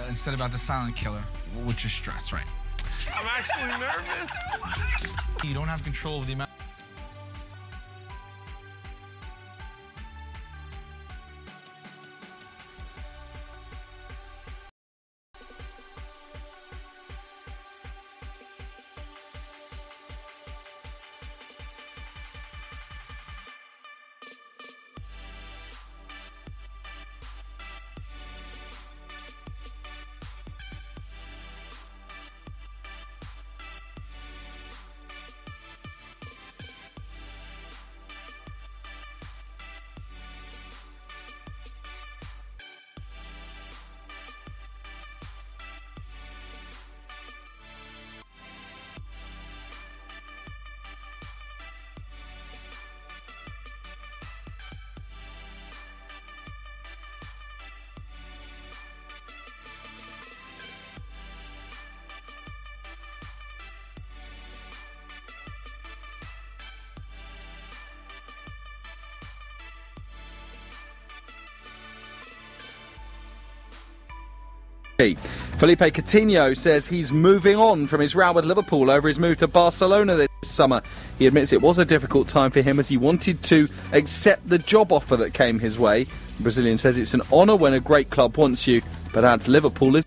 Instead about the silent killer, which is stress, right? I'm actually nervous. You don't have control of the amount. Felipe Coutinho says he's moving on from his row with Liverpool over his move to Barcelona this summer. He admits it was a difficult time for him as he wanted to accept the job offer that came his way. The Brazilian says it's an honour when a great club wants you, but adds Liverpool is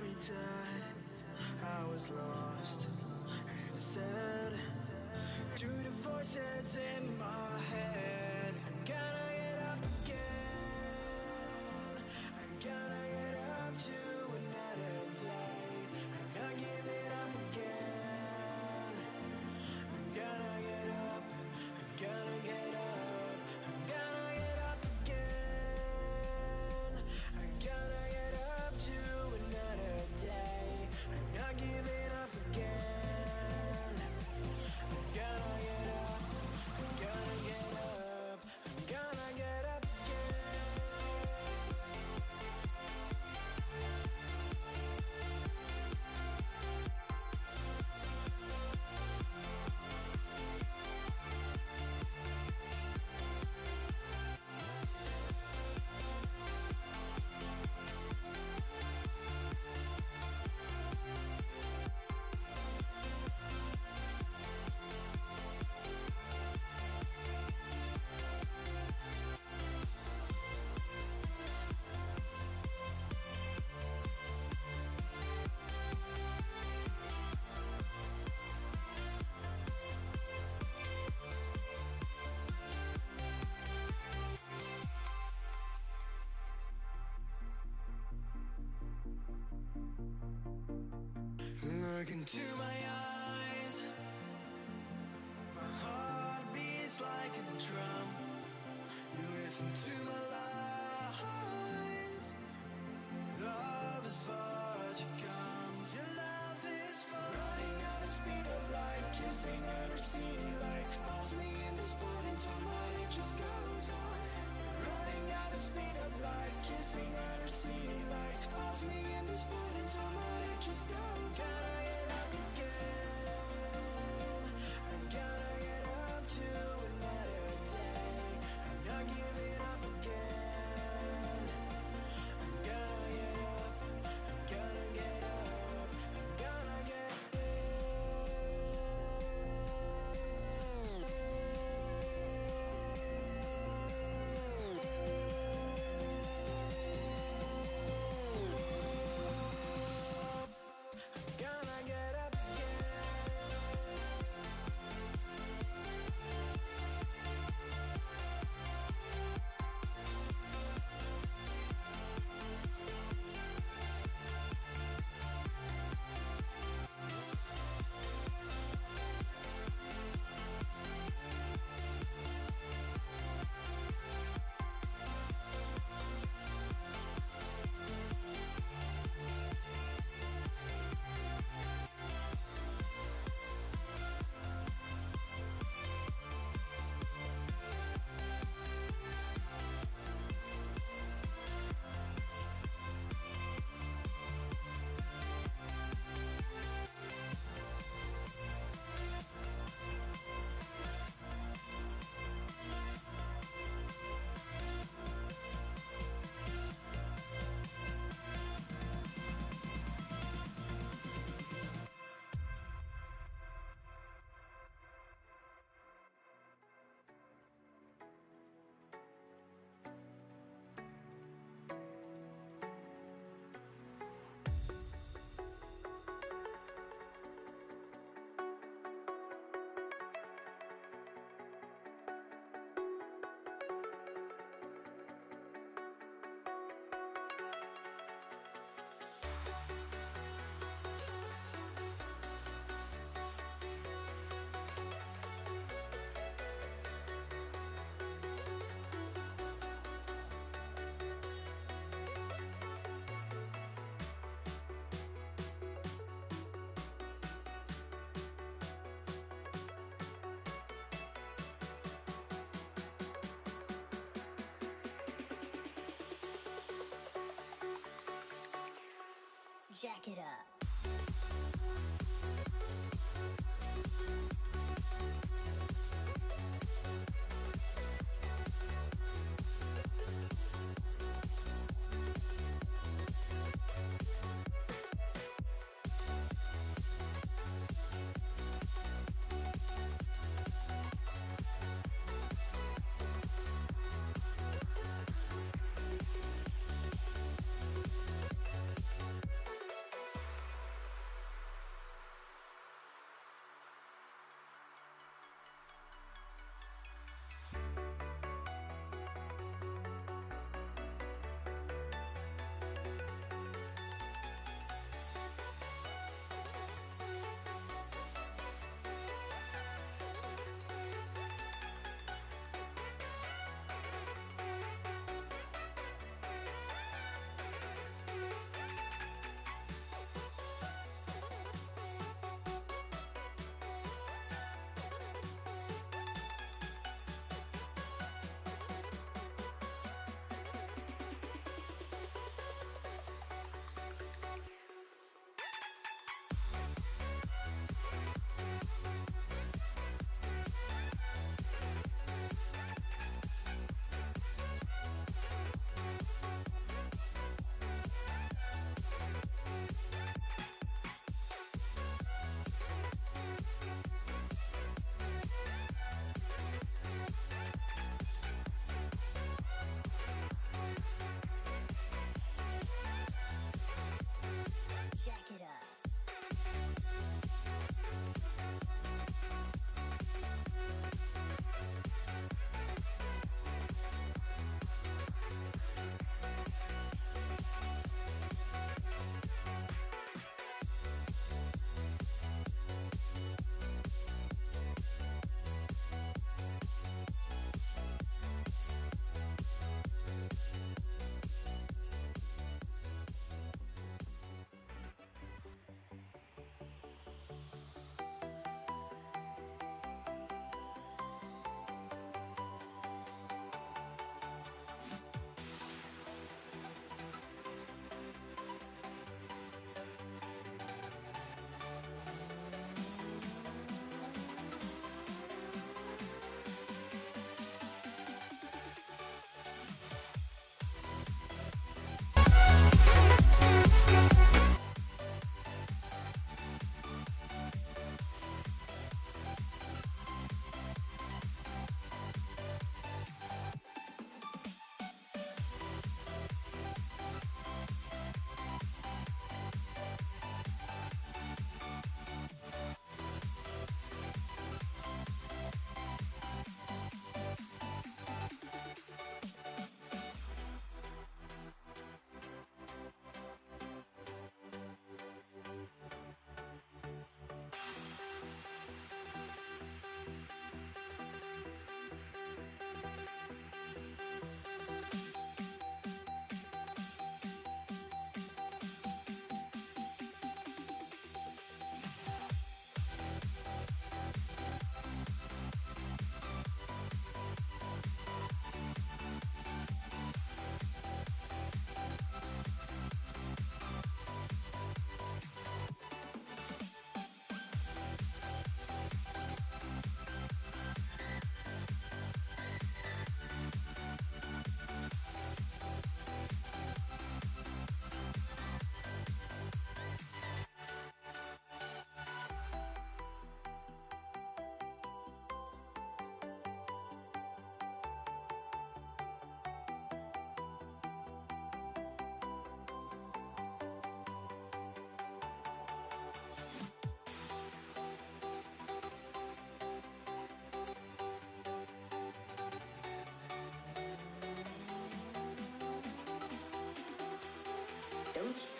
me dead. I was lost and sad to the voices in my head. I'm gonna get up again. I'm gonna get up to another day. I'm not giving up again. I'm gonna get up. I'm gonna get up. I'm gonna get up again. I'm gonna get up to another day. I'm not giving up again. I'm gonna get up. I'm gonna get up. I'm gonna get up Look into my eyes. My heart beats like a drum. You listen to my lies. Love is far to come. Your love is far. Running at the speed of light, kissing under city lights. Calls me in this morning time, it just goes on. Running at the speed of light, kissing under city lights. Calls me in this morning time, it just goes on. Gotta get up again. I'm gonna get up to another day. I'm not giving up again. I'm gonna get up. I'm gonna get up. I'm gonna get gonna get up Jack it up.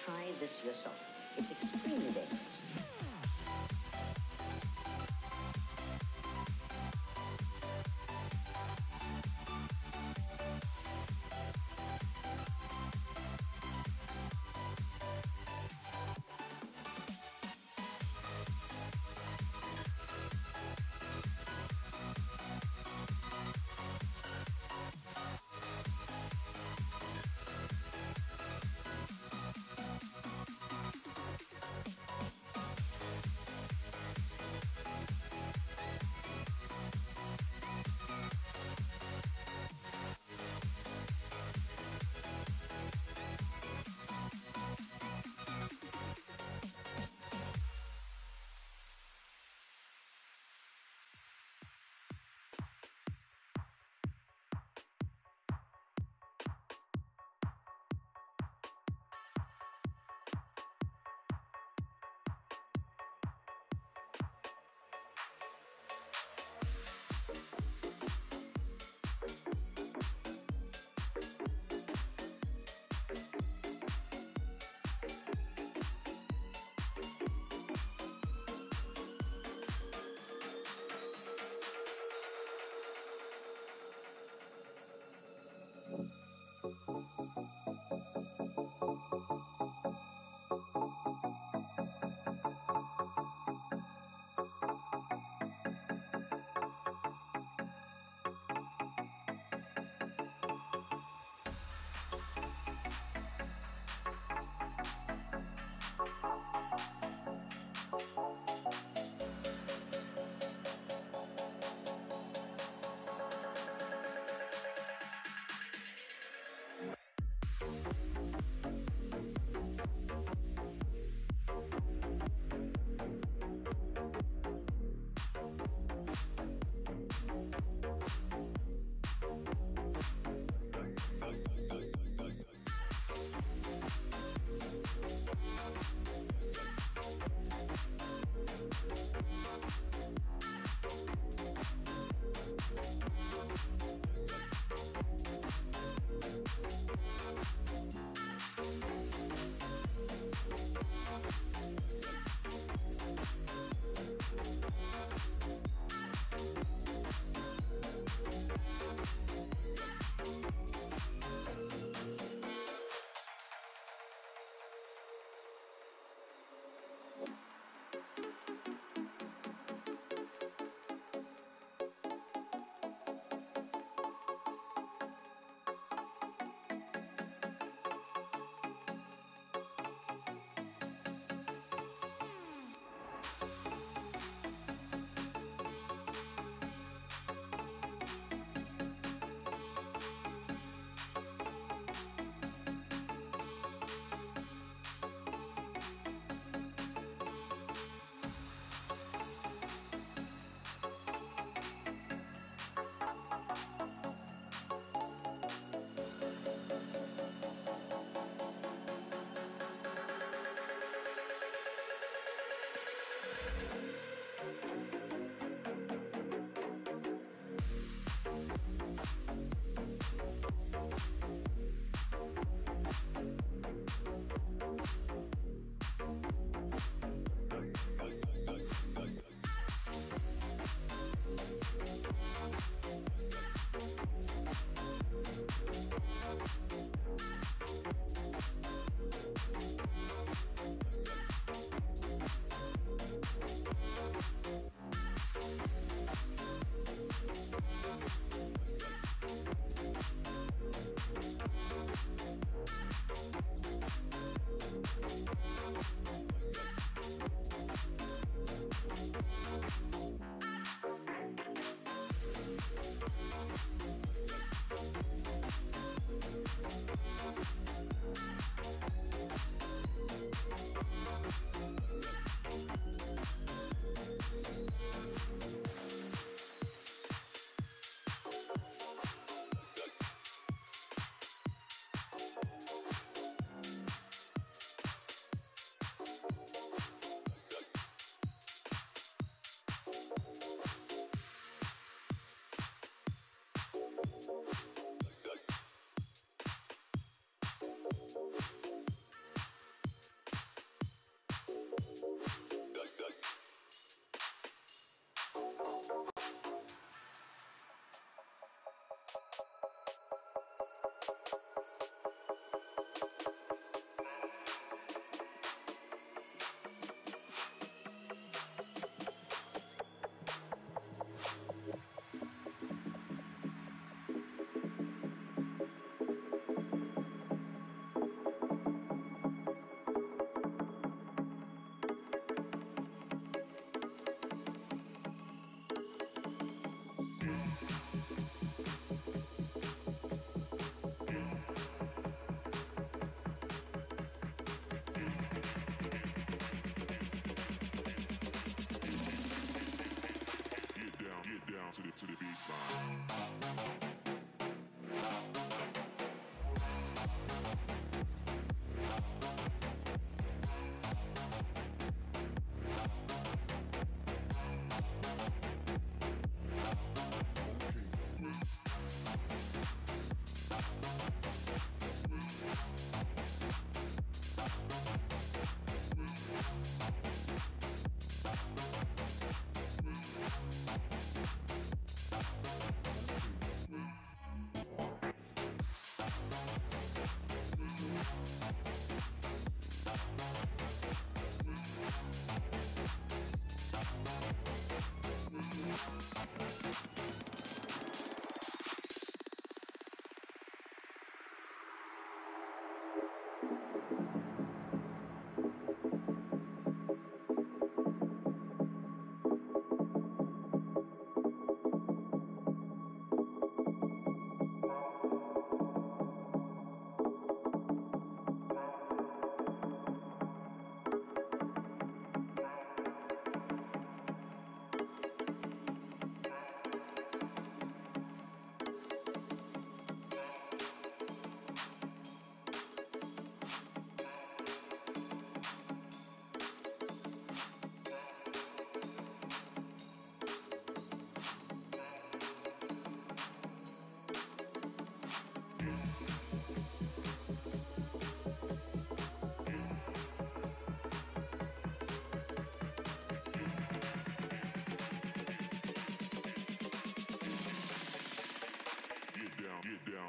try this yourself. It's extremely dangerous.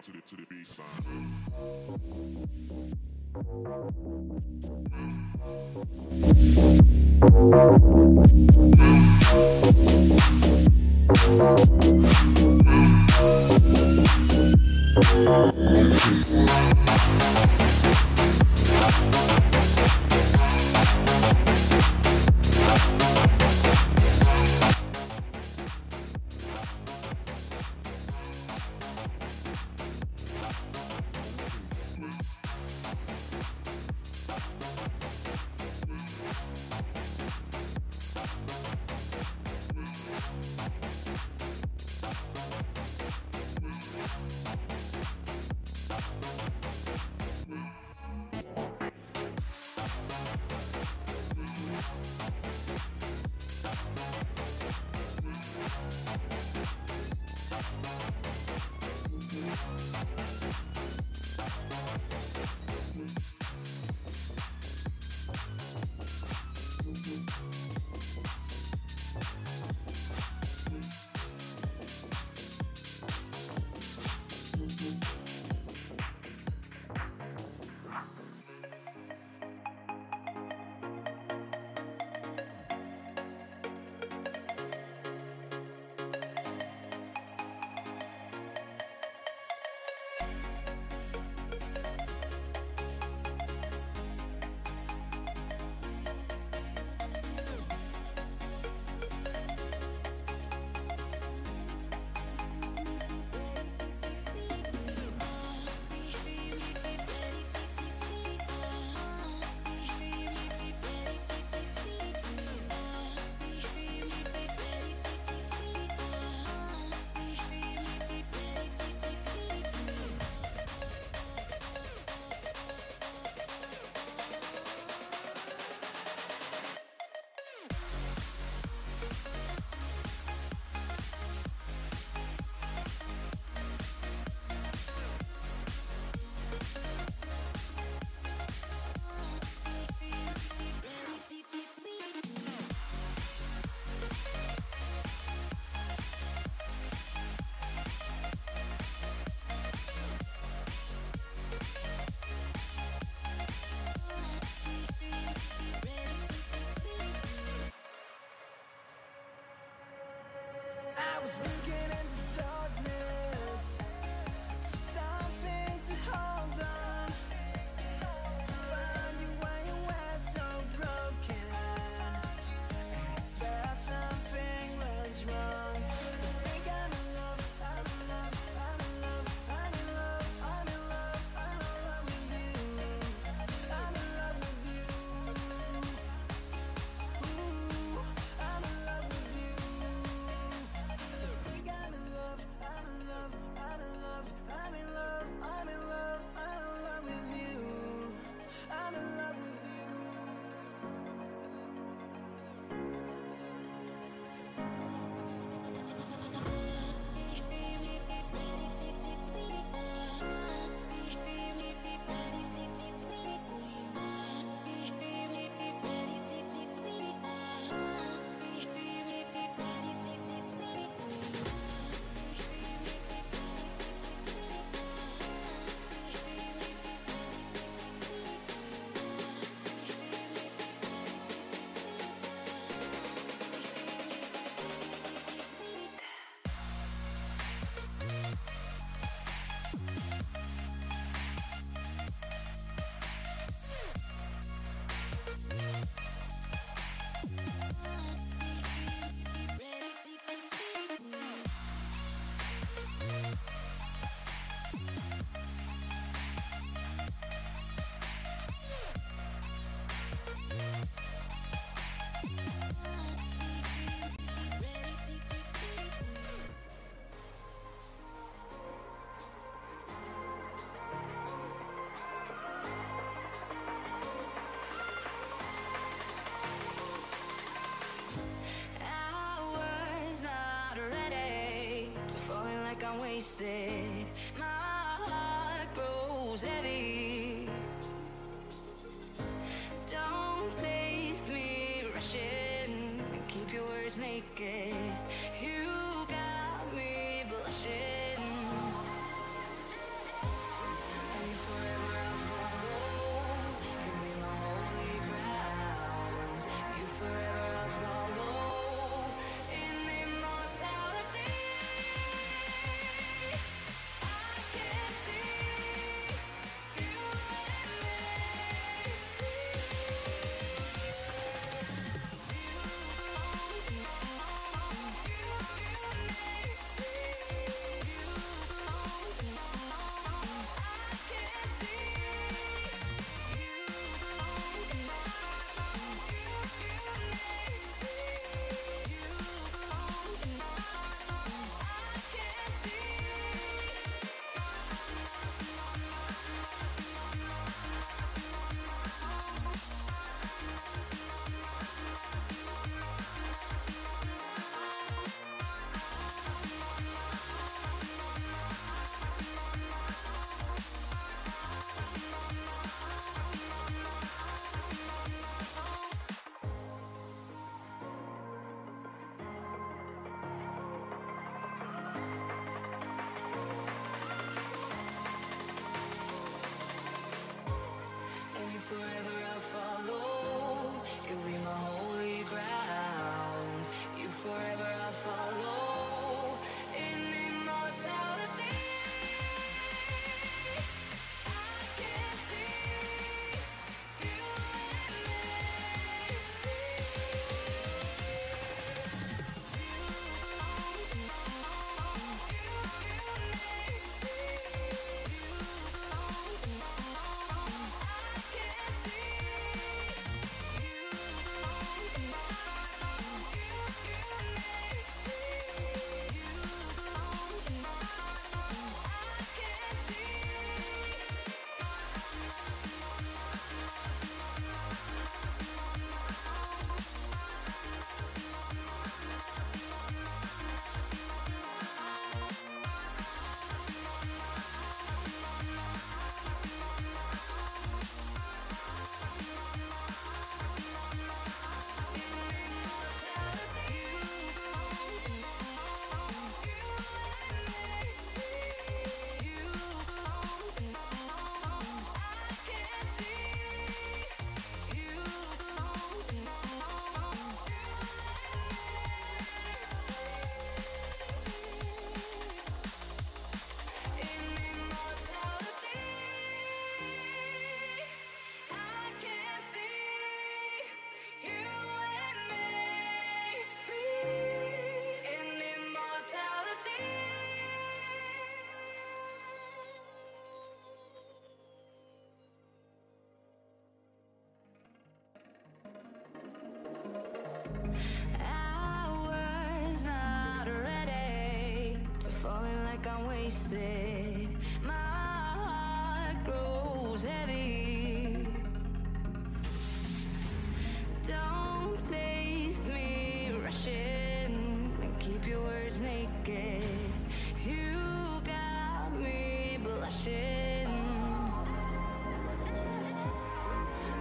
to the baseline. I was looking into darkness for something to hold on. Found you when you were so broken, and I felt something was wrong. I think I'm in love, I'm in love, I'm in love, I'm in love, I'm in love, I'm in love with you. I'm in love with you. Ooh, I'm in love with you. I think I'm in love, I'm in love, I'm in love, I'm in love, I'm in love, I'm in love with you. I'm in love with you. I'm wasted. My heart grows heavy. Don't taste me rushing. Keep your words naked. You got me blushing. feels heavy. Don't taste me rushing and keep your words naked. You got me blushing.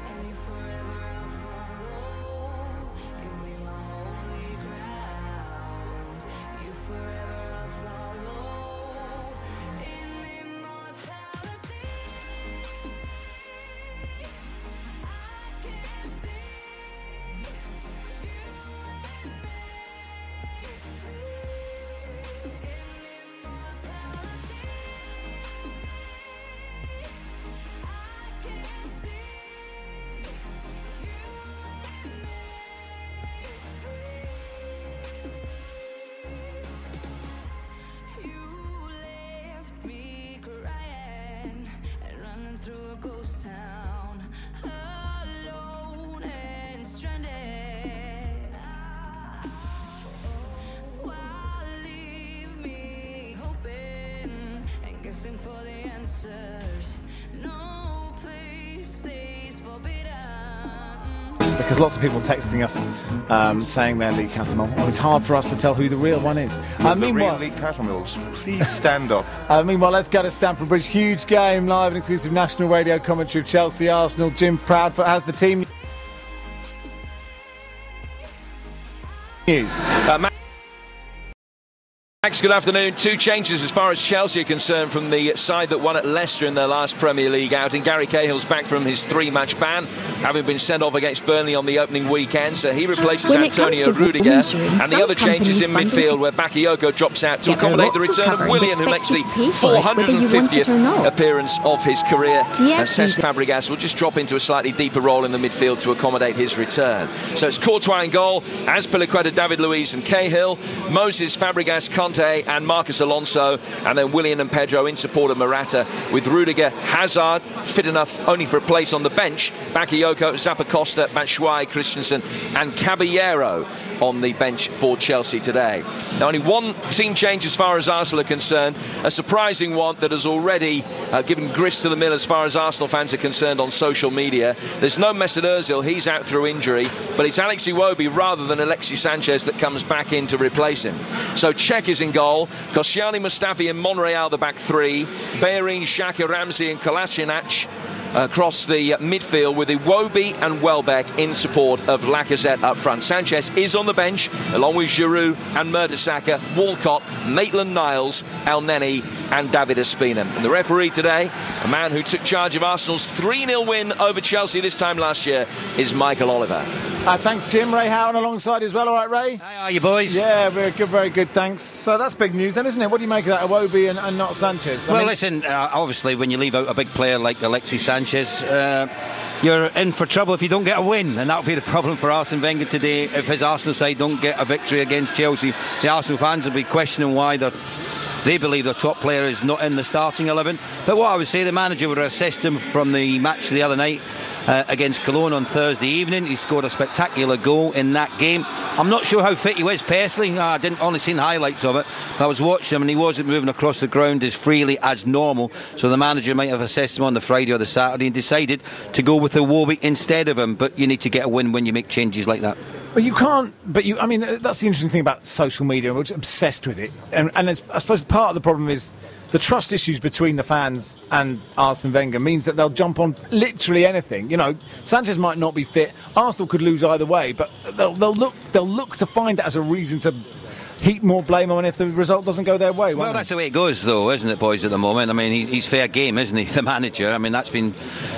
And you forever I'll follow. You'll be my holy ground. You forever I'll follow. In immortality, I can see you and me. In immortality, I can see you left me crying and running through a ghost town, alone and stranded. Why leave me hoping and guessing for the answers? No place stays forbidden. Because lots of people texting us saying they're Lee Cattermole. Oh, it's hard for us to tell who the real one is. Meanwhile, Lee Cattermoles, please stand up. meanwhile, let's go to Stamford Bridge. Huge game, live and exclusive national radio commentary of Chelsea, Arsenal. Jim Proudfoot has the team news. Max, good afternoon. Two changes as far as Chelsea are concerned from the side that won at Leicester in their last Premier League outing. Gary Cahill's back from his 3-match ban, having been sent off against Burnley on the opening weekend, so he replaces Antonio Rudiger. And the other changes in midfield, where Bakayoko drops out to accommodate the return of Willian, who makes the 450th appearance of his career. And Cesc Fabregas will just drop into a slightly deeper role in the midfield to accommodate his return. So it's Courtois in goal, Azpilicueta, David Luiz and Cahill, Moses, Fabregas, Conte and Marcus Alonso, and then Willian and Pedro in support of Morata, with Rudiger, Hazard fit enough only for a place on the bench, Bakayoko, Zappacosta, Batshuayi, Christensen and Caballero on the bench for Chelsea today. Now, only one team change as far as Arsenal are concerned, a surprising one that has already given grist to the mill as far as Arsenal fans are concerned on social media. There's no Mesut Ozil, he's out through injury, but it's Alex Iwobi rather than Alexis Sanchez that comes back in to replace him. So Cech is in goal, Koscielny, Mustafi and Monreal the back three, Bellerin, Xhaka, Ramsey and Kolasinac across the midfield, with Iwobi and Welbeck in support of Lacazette up front. Sanchez is on the bench along with Giroud and Mertesacker, Walcott, Maitland-Niles, El Neni and David Ospina. And the referee today, a man who took charge of Arsenal's 3-0 win over Chelsea this time last year, is Michael Oliver. Thanks, Jim. Ray Houghton alongside as well. All right, Ray? How are you, boys? Yeah, very good, thanks. So that's big news then, isn't it? What do you make of that, Iwobi and not Sanchez? Listen, obviously when you leave out a big player like Alexis Sanchez, you're in for trouble if you don't get a win, and that'll be the problem for Arsene Wenger today. If his Arsenal side don't get a victory against Chelsea, the Arsenal fans will be questioning why they believe their top player is not in the starting 11. But what I would say, the manager would have assessed him from the match the other night against Cologne on Thursday evening. He scored a spectacular goal in that game. I'm not sure how fit he was personally. I didn't only see highlights of it. I was watching him and he wasn't moving across the ground as freely as normal. So the manager might have assessed him on the Friday or the Saturday and decided to go with Iwobi instead of him. But you need to get a win when you make changes like that. Well, you can't, I mean, that's the interesting thing about social media. We're just obsessed with it. And I suppose part of the problem is the trust issues between the fans and Arsene Wenger means that they'll jump on literally anything. You know, Sanchez might not be fit. Arsenal could lose either way, but they'll look to find it as a reason to heap more blame on if the result doesn't go their way. Well, that's the way it goes, though, isn't it, boys, at the moment? I mean, he's fair game, isn't he, the manager? I mean, that's been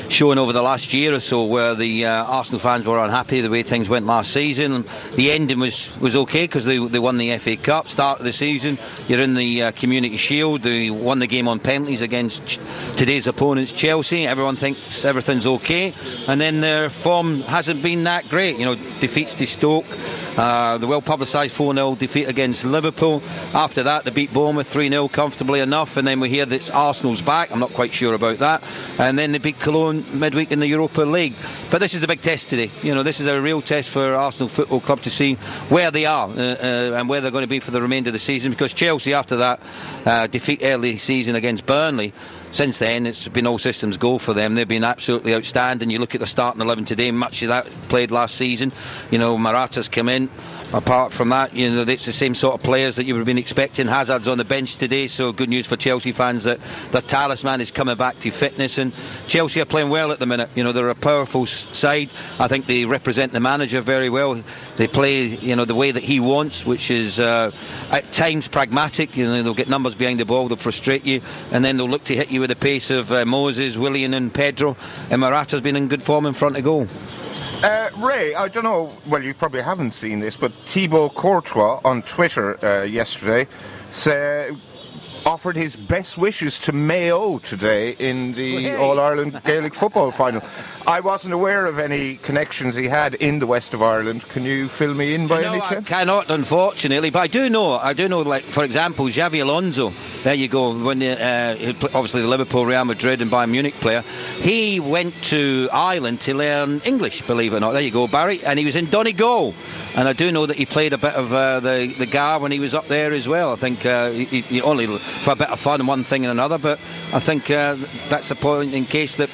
shown over the last year or so, where the Arsenal fans were unhappy the way things went last season. The ending was okay because they won the FA Cup. Start of the season, you're in the Community Shield. They won the game on penalties against today's opponents, Chelsea. Everyone thinks everything's okay, and then their form hasn't been that great. You know, defeats to Stoke, the well-publicised 4-0 defeat against Liverpool. After that, they beat Bournemouth 3-0 comfortably enough, and then we hear that Arsenal's back. I'm not quite sure about that. And then they beat Cologne midweek in the Europa League. But this is the big test today. You know, this is a real test for Arsenal Football Club to see where they are and where they're going to be for the remainder of the season, because Chelsea, after that defeat early season against Burnley, since then, it's been all systems go for them. They've been absolutely outstanding. You look at the starting 11 today, much of that played last season. You know, Morata's come in. Apart from that, you know, it's the same sort of players that you would have been expecting. Hazard's on the bench today, so good news for Chelsea fans that their talisman is coming back to fitness, and Chelsea are playing well at the minute. You know, they're a powerful side. I think they represent the manager very well. They play, you know, the way that he wants, which is at times pragmatic. You know, they'll get numbers behind the ball, they'll frustrate you, and then they'll look to hit you with the pace of Moses, Willian and Pedro. And Morata's been in good form in front of goal. Ray, I don't know, well, you probably haven't seen this, but Thibaut Courtois on Twitter yesterday offered his best wishes to Mayo today in the All-Ireland Gaelic football final. I wasn't aware of any connections he had in the west of Ireland. Can you fill me in by any chance? I cannot, unfortunately, but I do know, like, for example, Xavi Alonso, there you go, when obviously the Liverpool, Real Madrid and Bayern Munich player, he went to Ireland to learn English, believe it or not. There you go, Barry, and he was in Donegal, and I do know that he played a bit of the Gar when he was up there as well. I think he only for a bit of fun and one thing and another, but I think that's the point in case that,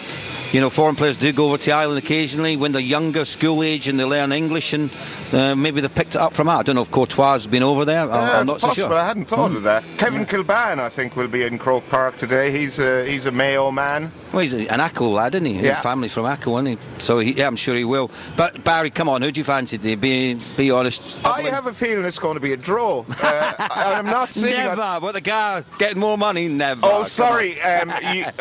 you know, foreign players do go over to Ireland occasionally when they're younger, school age, and they learn English, and maybe they've picked it up from that. I don't know if Courtois has been over there. I'm not so sure. I hadn't thought of that. Kevin Kilban, I think, will be in Croke Park today. He's a Mayo man. Well, he's an Ackle lad, isn't he? Yeah. His family's from Ackle, isn't he? So I'm sure he will. But Barry, come on, who do you fancy today? Be honest. I have a feeling it's going to be a draw. I'm not sitting. Never. But the guy getting more money, never. Oh, sorry. I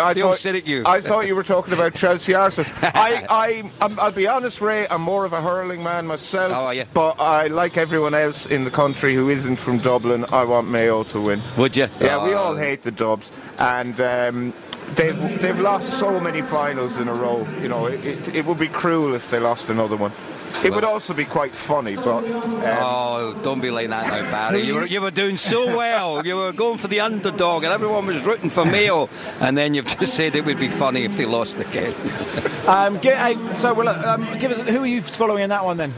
thought you were talking about Chelsea Arsenal. I'll be honest, Ray. I'm more of a hurling man myself. Oh, are you? But I, like everyone else in the country who isn't from Dublin, I want Mayo to win. Would you? Yeah, we all hate the Dubs, and they've lost so many finals in a row. You know, it would be cruel if they lost another one. It would also be quite funny, but... oh, don't be like that now, Barry. You were doing so well. You were going for the underdog, and everyone was rooting for Mayo. And then you've just said it would be funny if they lost again. Give us, who are you following in that one then?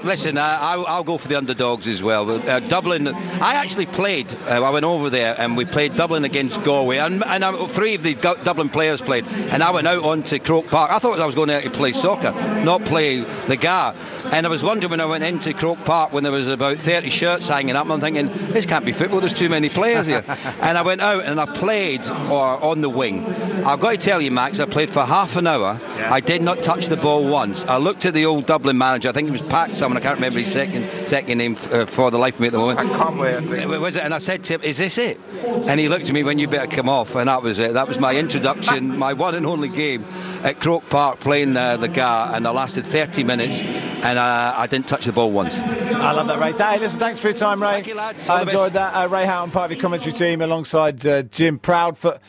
Listen, I'll go for the underdogs as well. Dublin, I actually played. I went over there and we played Dublin against Galway, and three of the Dublin players played. And I went out onto Croke Park. I thought I was going out to play soccer, not play the Gar. And I was wondering when I went into Croke Park when there was about 30 shirts hanging up, and I'm thinking, this can't be football, there's too many players here. And I went out and I played on the wing. I've got to tell you, Max, I played for half an hour. Yeah. I did not touch the ball once. I looked at the old Dublin manager, I think it was Pat someone, I can't remember his second name for the life of me at the moment. And Conway, I think. Was it? And I said to him, is this it? And he looked at me, when you better come off, and that was it. That was my introduction, my one and only game at Croke Park playing the Gar, and I lasted 30 minutes and I didn't touch the ball once. I love that, Ray. Hey, listen, thanks for your time, Ray. Thank you, lads. I enjoyed that. Ray Houghton, part of your commentary team, alongside Jim Proudfoot,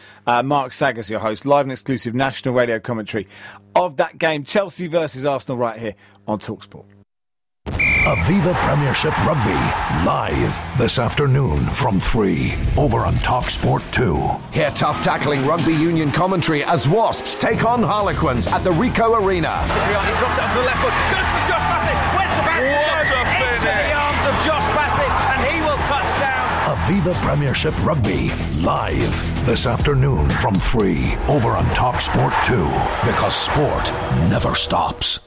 Mark Saggers, your host, live and exclusive national radio commentary of that game, Chelsea versus Arsenal, right here on TalkSport. Aviva Premiership Rugby, live this afternoon from 3 over on TalkSport 2. Hear tough tackling rugby union commentary as Wasps take on Harlequins at the Ricoh Arena. Cipriani drops it up to the left foot, goes for Josh Bassett, where's the back? Into the arms of Josh Bassett, and he will touch down. Aviva Premiership Rugby, live this afternoon from 3 over on TalkSport 2, because sport never stops.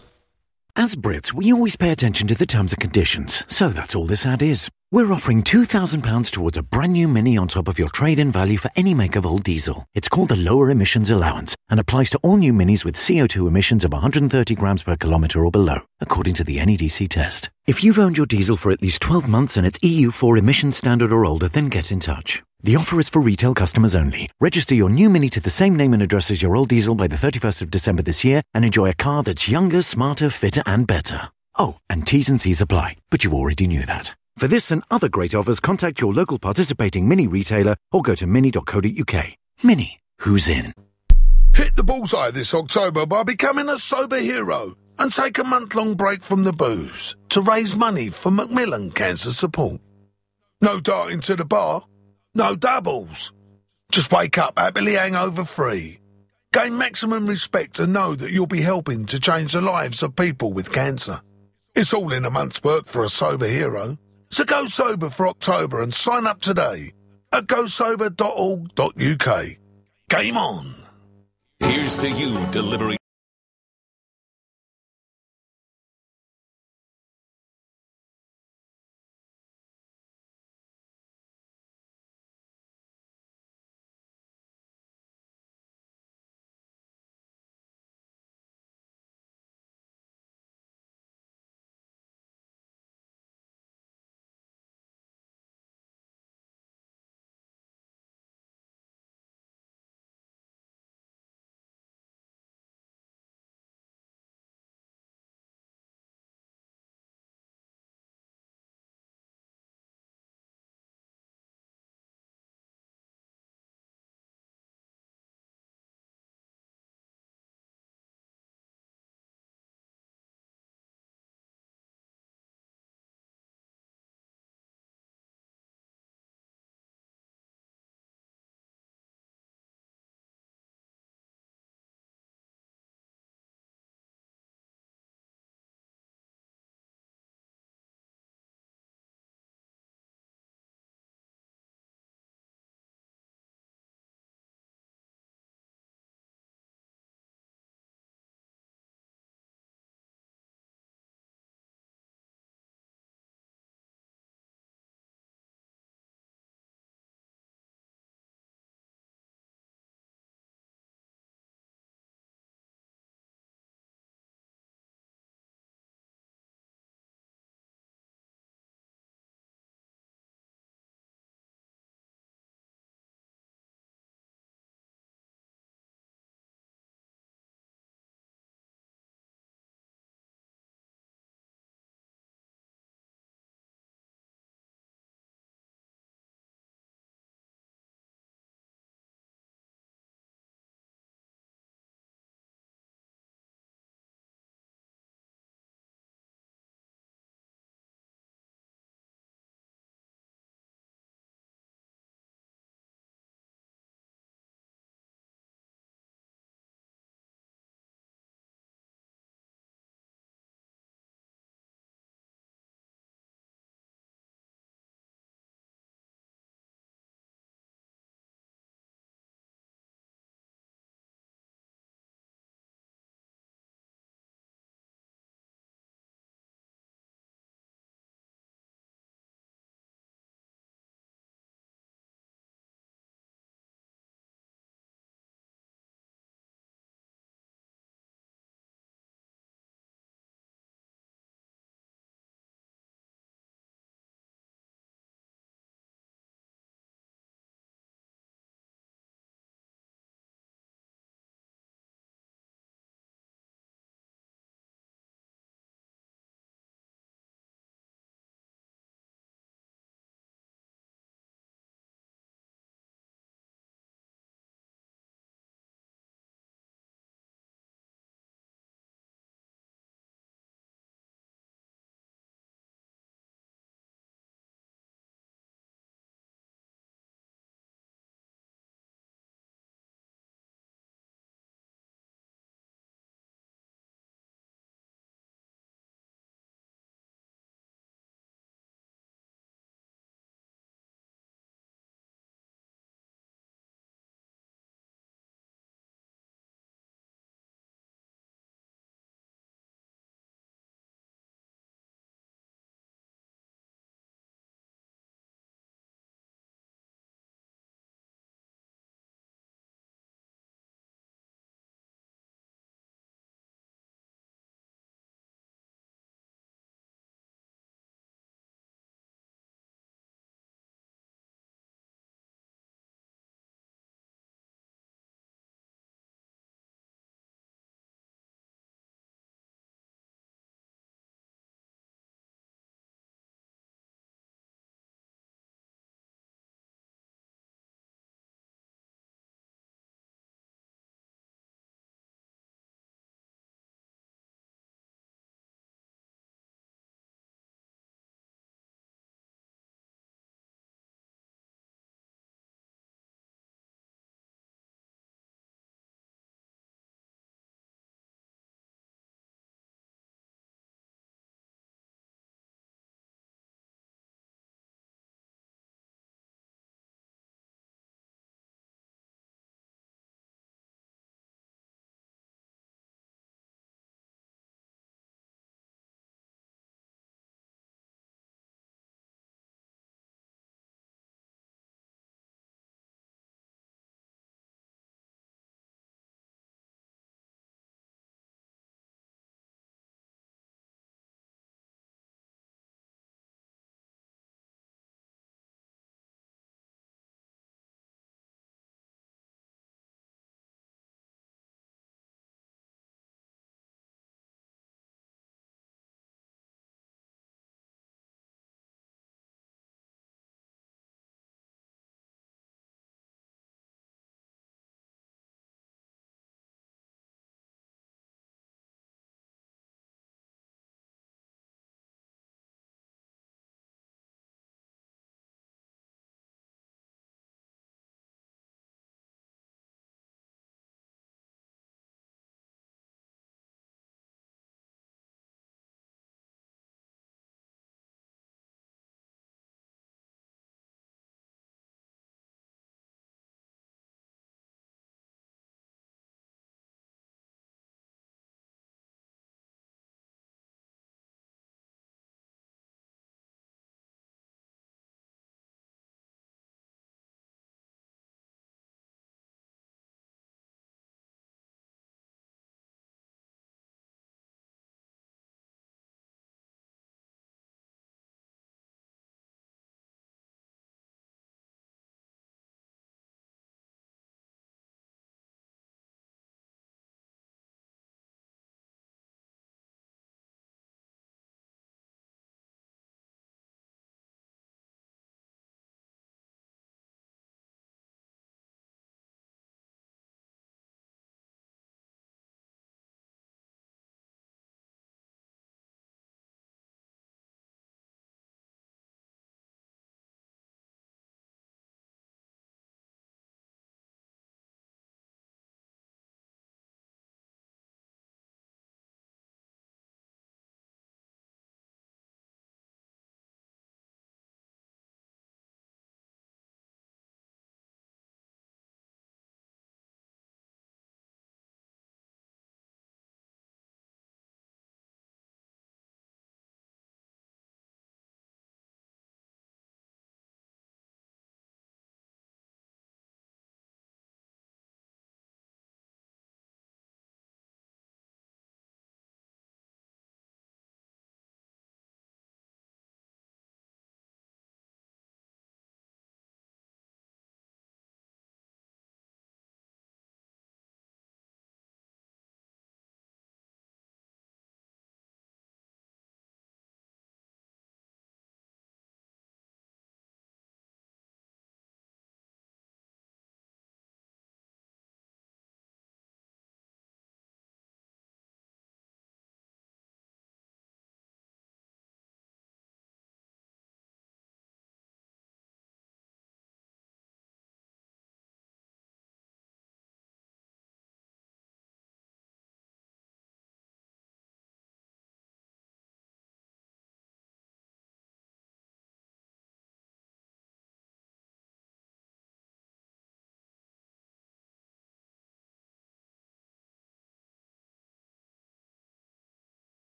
As Brits, we always pay attention to the terms and conditions, so that's all this ad is. We're offering £2,000 towards a brand new Mini on top of your trade-in value for any make of old diesel. It's called the Lower Emissions Allowance and applies to all new Minis with CO2 emissions of 130 grams per kilometre or below, according to the NEDC test. If you've owned your diesel for at least 12 months and it's EU4 emissions standard or older, then get in touch. The offer is for retail customers only. Register your new Mini to the same name and address as your old diesel by the 31st of December this year and enjoy a car that's younger, smarter, fitter and better. Oh, and T's and C's apply, but you already knew that. For this and other great offers, contact your local participating Mini retailer or go to mini.co.uk. Mini, who's in? Hit the bullseye this October by becoming a sober hero and take a month-long break from the booze to raise money for Macmillan Cancer Support. No darting to the bar. No doubles. Just wake up happily hangover-free. Gain maximum respect and know that you'll be helping to change the lives of people with cancer. It's all in a month's work for a sober hero. So go sober for October and sign up today at gosober.org.uk. Game on. Here's to you delivering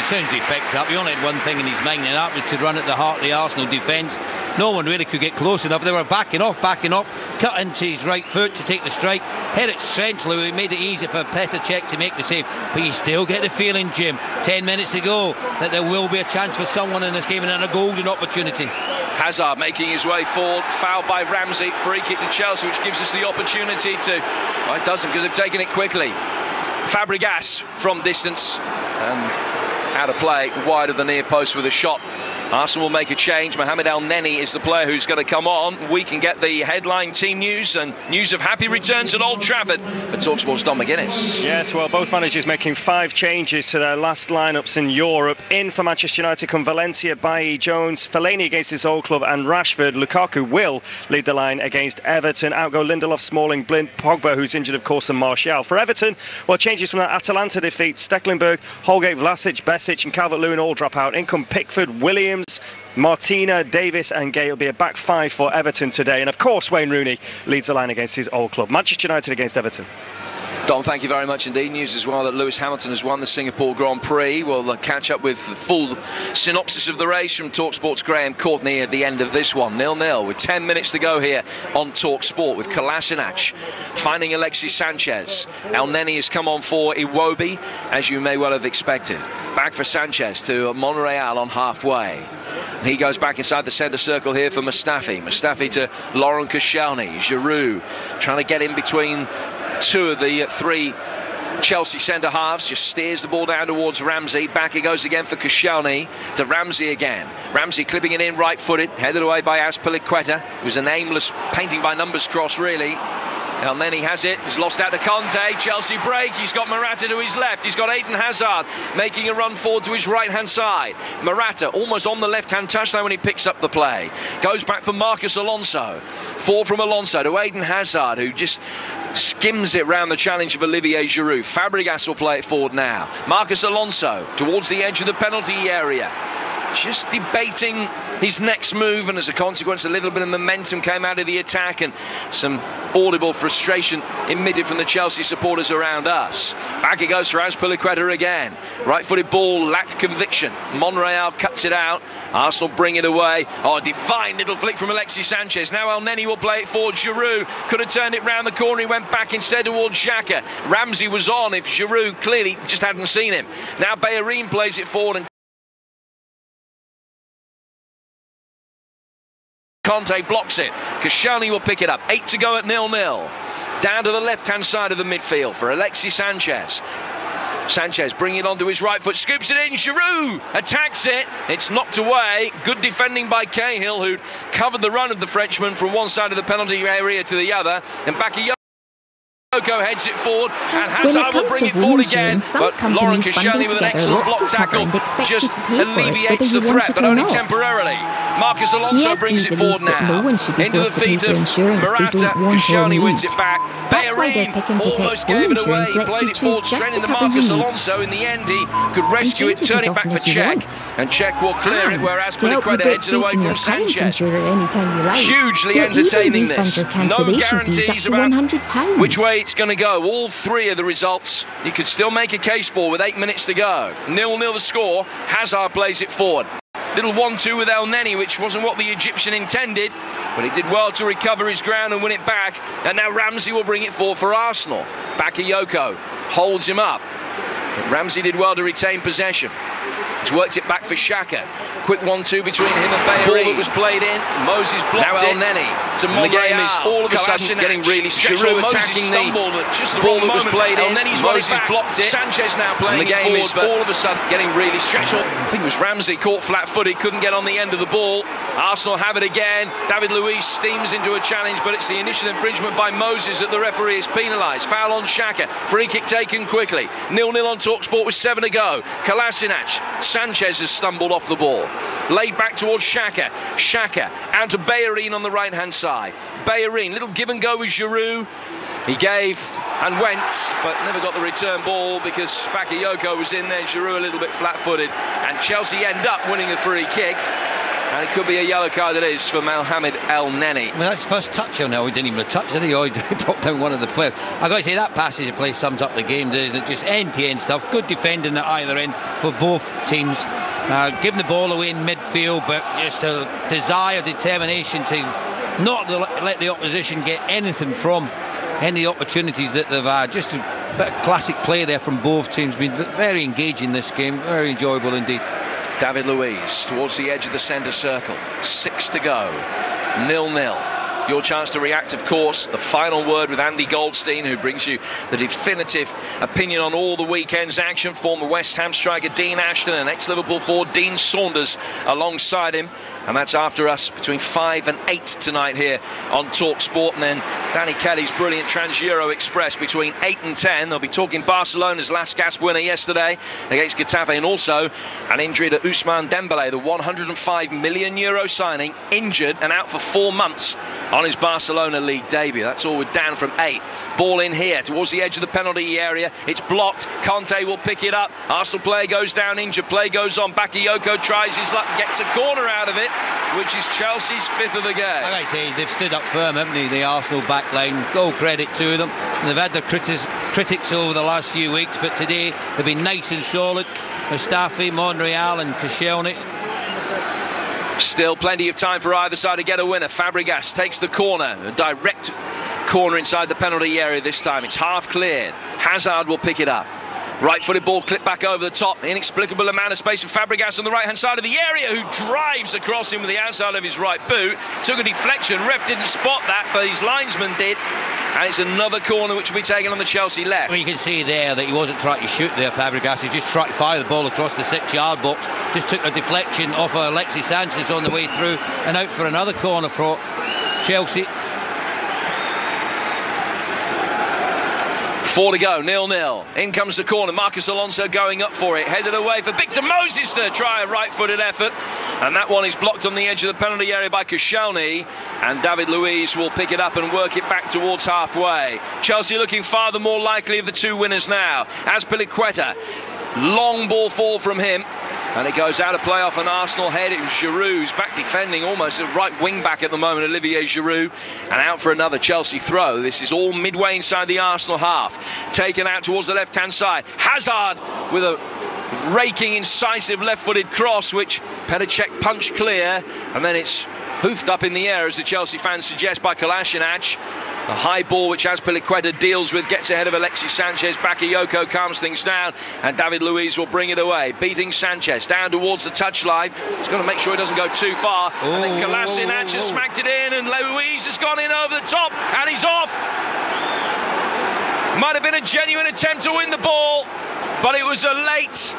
as soon as he picked up, he only had one thing in his mind, and that was to run at the heart of the Arsenal defence. No one really could get close enough. They were backing off, cut into his right foot to take the strike, hit it centrally. We made it easy for Petr Cech to make the save. But you still get the feeling, Jim, 10 minutes to go, that there will be a chance for someone in this game and a golden opportunity. Hazard making his way forward, fouled by Ramsey, free kick to Chelsea, which gives us the opportunity to... Well, it doesn't, because they've taken it quickly. Fabregas from distance and out of play, wide of the near post with a shot. Arsenal will make a change. Mohamed El Neni is the player who's going to come on. We can get the headline team news and news of happy returns at Old Trafford. But TalkSport's Don McGuinness. Yes, well, both managers making 5 changes to their last lineups in Europe. In for Manchester United come Valencia, Bailly, Jones, Fellaini against his old club, and Rashford. Lukaku will lead the line against Everton. Out go Lindelof, Smalling, Blind, Pogba, who's injured, of course, and Martial. For Everton, well, changes from that Atalanta defeat. Stecklenburg, Holgate, Vlasic, Besic and Calvert-Lewin all drop out. In come Pickford, Williams, Martina, Davis and Gay. Will be a back 5 for Everton today. And of course Wayne Rooney leads the line against his old club. Manchester United against Everton. Don, thank you very much indeed. News as well that Lewis Hamilton has won the Singapore Grand Prix. We'll catch up with the full synopsis of the race from TalkSport's Graham Courtney at the end of this one. 0-0 with 10 minutes to go here on TalkSport, with Kolasinac finding Alexis Sanchez. El Neni has come on for Iwobi, as you may well have expected. Back for Sanchez to Monreal on halfway. And he goes back inside the centre circle here for Mustafi. Mustafi to Laurent Koscielny. Giroud trying to get in between 2 of the 3 Chelsea centre-halves, just steers the ball down towards Ramsey. Back he goes again for Koscielny, to Ramsey again. Ramsey clipping it in right-footed, headed away by Azpilicueta. It was an aimless painting by numbers cross, really. El Neni has it, he's lost out to Conte. Chelsea break, he's got Morata to his left. He's got Eden Hazard making a run forward to his right-hand side. Morata almost on the left-hand touchline when he picks up the play. Goes back for Marcus Alonso. 4 from Alonso to Eden Hazard, who just skims it round the challenge of Olivier Giroud. Fabregas will play it forward now. Marcus Alonso towards the edge of the penalty area, just debating his next move, and as a consequence a little bit of momentum came out of the attack and some audible frustration emitted from the Chelsea supporters around us. Back it goes for Azpilicueta again. Right-footed ball, lacked conviction. Monreal cuts it out. Arsenal bring it away. Oh, a divine little flick from Alexis Sanchez. Now El Neni will play it for Giroud. Could have turned it round the corner. He went back instead towards Xhaka. Ramsey was on if Giroud clearly just hadn't seen him. Now Bellerin plays it forward and Conte blocks it. Koscielny will pick it up. 8 to go at 0-0. Down to the left-hand side of the midfield for Alexis Sanchez. Sanchez bringing it onto his right foot, scoops it in. Giroud attacks it. It's knocked away. Good defending by Cahill, who'd covered the run of the Frenchman from one side of the penalty area to the other. And Bakayoko heads it forward, and Hazard will bring it forward again, but Laurent Koscielny with an excellent block tackle just alleviates the threat, but only temporarily. Marcus Alonso brings it forward now into the feet of Morata. Koscielny wins it back. Bellerin almost gave it away. He played it forward straight into Marcus Alonso. In the end, he could rescue it, turn it back for Cech, and Cech will clear it, whereas Azpilicueta heads it away from Sanchez. Hugely entertaining this. No guarantees about which way it's going to go. All 3 of the results you could still make a case for with 8 minutes to go. 0-0 the score. Hazard plays it forward. Little 1-2 with El Neni, which wasn't what the Egyptian intended, but he did well to recover his ground and win it back. And now Ramsey will bring it forward for Arsenal. Bakayoko holds him up. But Ramsey did well to retain possession. He's worked it back for Xhaka. Quick 1-2 between him and Bellerin. Ball that was played in. Moses blocked it. Now El Neni to Monreal. The game is all of a sudden getting really stretched. Giroud attacking the ball that was played in. Moses blocked it. Sanchez now playing it forward, but all of a sudden getting really stretched. I think it was Ramsey caught flat-footed, couldn't get on the end of the ball. Arsenal have it again. David Luiz steams into a challenge, but it's the initial infringement by Moses that the referee is penalised. Foul on Xhaka. Free kick taken quickly. 0-0 on TalkSport with 7 to go. Kolasinac. Sanchez has stumbled off the ball. Laid back towards Xhaka. Xhaka out to Bellerin on the right-hand side. Bellerin, little give and go with Giroud. He gave and went, but never got the return ball because Bakayoko was in there. Giroud a little bit flat-footed. And Chelsea end up winning the free kick. And it could be a yellow card it is for Mohamed El Neni. Well, that's his first touch now. He didn't even touch, did he? Or he popped down one of the players. I've got to say, that passage of play sums up the game, doesn't it? Just end-to-end stuff. Good defending at either end for both teams. Giving the ball away in midfield, but just a desire, determination to not let the opposition get anything from any opportunities that they've had. Just a bit of classic play there from both teams. Been very engaging this game. Very enjoyable indeed. David Luiz towards the edge of the centre circle. 6 to go. 0-0. Your chance to react, of course. The final word with Andy Goldstein, who brings you the definitive opinion on all the weekend's action. Former West Ham striker Dean Ashton and ex-Liverpool forward Dean Saunders alongside him. And that's after us between 5 and 8 tonight here on TalkSport. And then Danny Kelly's brilliant Trans-Euro Express between 8 and 10. They'll be talking Barcelona's last gasp winner yesterday against Getafe, and also an injury to Ousmane Dembélé, the €105 million signing, injured and out for 4 months on his Barcelona league debut. That's all with Dan from 8. Ball in here towards the edge of the penalty area. It's blocked. Conte will pick it up. Arsenal player goes down injured. Play goes on. Bakayoko tries his luck, gets a corner out of it, which is Chelsea's 5th of the game. Like I say, they've stood up firm, haven't they, the Arsenal back line? All credit to them. They've had their critics over the last few weeks, but today they've been nice and solid. Mustafi, Monreal and Koscielny. Still plenty of time for either side to get a winner. Fabregas takes the corner, a direct corner inside the penalty area this time. It's half cleared. Hazard will pick it up. Right-footed ball clipped back over the top. Inexplicable amount of space for Fabregas on the right-hand side of the area, who drives across him with the outside of his right boot. Took a deflection. Ref didn't spot that, but his linesman did. And it's another corner which will be taken on the Chelsea left. Well, you can see there that he wasn't trying to shoot there, Fabregas. He just tried to fire the ball across the 6-yard box. Just took a deflection off Alexis Sanchez on the way through, and out for another corner for Chelsea. 4 to go, 0-0. In comes the corner. Marcus Alonso going up for it. Headed away for Victor Moses to try a right-footed effort. And that one is blocked on the edge of the penalty area by Koscielny. And David Luiz will pick it up and work it back towards halfway. Chelsea looking far the more likely of the two winners now. Azpilicueta. Long ball fall from him. And it goes out of play off an Arsenal head. It was Giroud who's back defending, almost a right wing back at the moment, Olivier Giroud, and out for another Chelsea throw. This is all midway inside the Arsenal half. Taken out towards the left-hand side. Hazard with a raking, incisive left-footed cross, which Petr Cech punched clear, and then it's hoofed up in the air, as the Chelsea fans suggest, by Kolasinac. A high ball which Azpilicueta deals with, gets ahead of Alexis Sanchez. Bakayoko calms things down, and David Luiz will bring it away, beating Sanchez down towards the touchline. He's got to make sure he doesn't go too far. And then Kolasinac has smacked it in, and Luiz has gone in over the top, and he's off. Might have been a genuine attempt to win the ball, but it was a late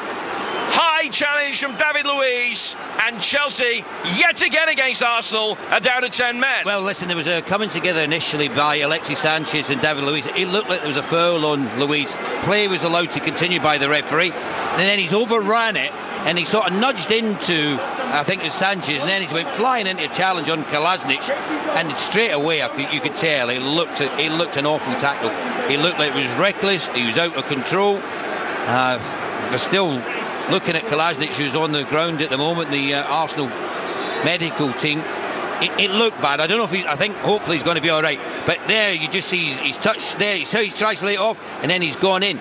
high challenge from David Luiz, and Chelsea yet again against Arsenal are down to 10 men. Well, listen, there was a coming together initially by Alexis Sanchez and David Luiz. It looked like there was a foul on Luiz. Play was allowed to continue by the referee, and then he's overran it, and he sort of nudged into, I think it was Sanchez, and then he went flying into a challenge on Kolasinac, and straight away you could tell he looked an awful tackle. He looked like it was reckless. He was out of control. They're still looking at Kolasinac, who's on the ground at the moment, the Arsenal medical team. It looked bad. I don't know if I think hopefully he's going to be all right. But there you just see he's touched there. He tries to lay it off, and then he's gone in.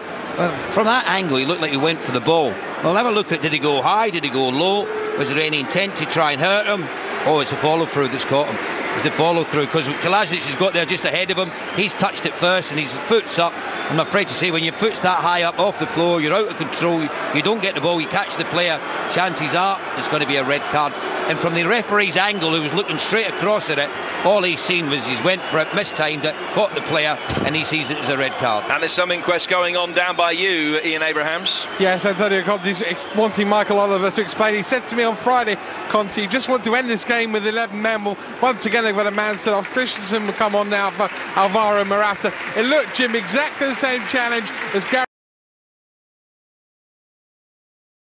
From that angle, he looked like he went for the ball. Well, have a look at it. Did he go high? Did he go low? Was there any intent to try and hurt him? Oh, it's a follow-through that's caught him. It's the follow-through, because Kolasinac has got there just ahead of him. He's touched it first, and his foot's up. I'm afraid to say, when your foot's that high up off the floor, you're out of control, you don't get the ball, you catch the player, chances are it's going to be a red card. And from the referee's angle, who was looking straight across at it, all he's seen was he's went for it, mistimed it, caught the player, and he sees it as a red card. And there's some inquest going on down by you, Ian Abrahams. Yes, Antonio Conte's wanting Michael Oliver to explain. He said to me on Friday, Conte, you just want to end this game with 11 men. Well, once again, they've got a man still off. Christensen will come on now for Alvaro Morata. It looked, Jim, exactly the same challenge as Gary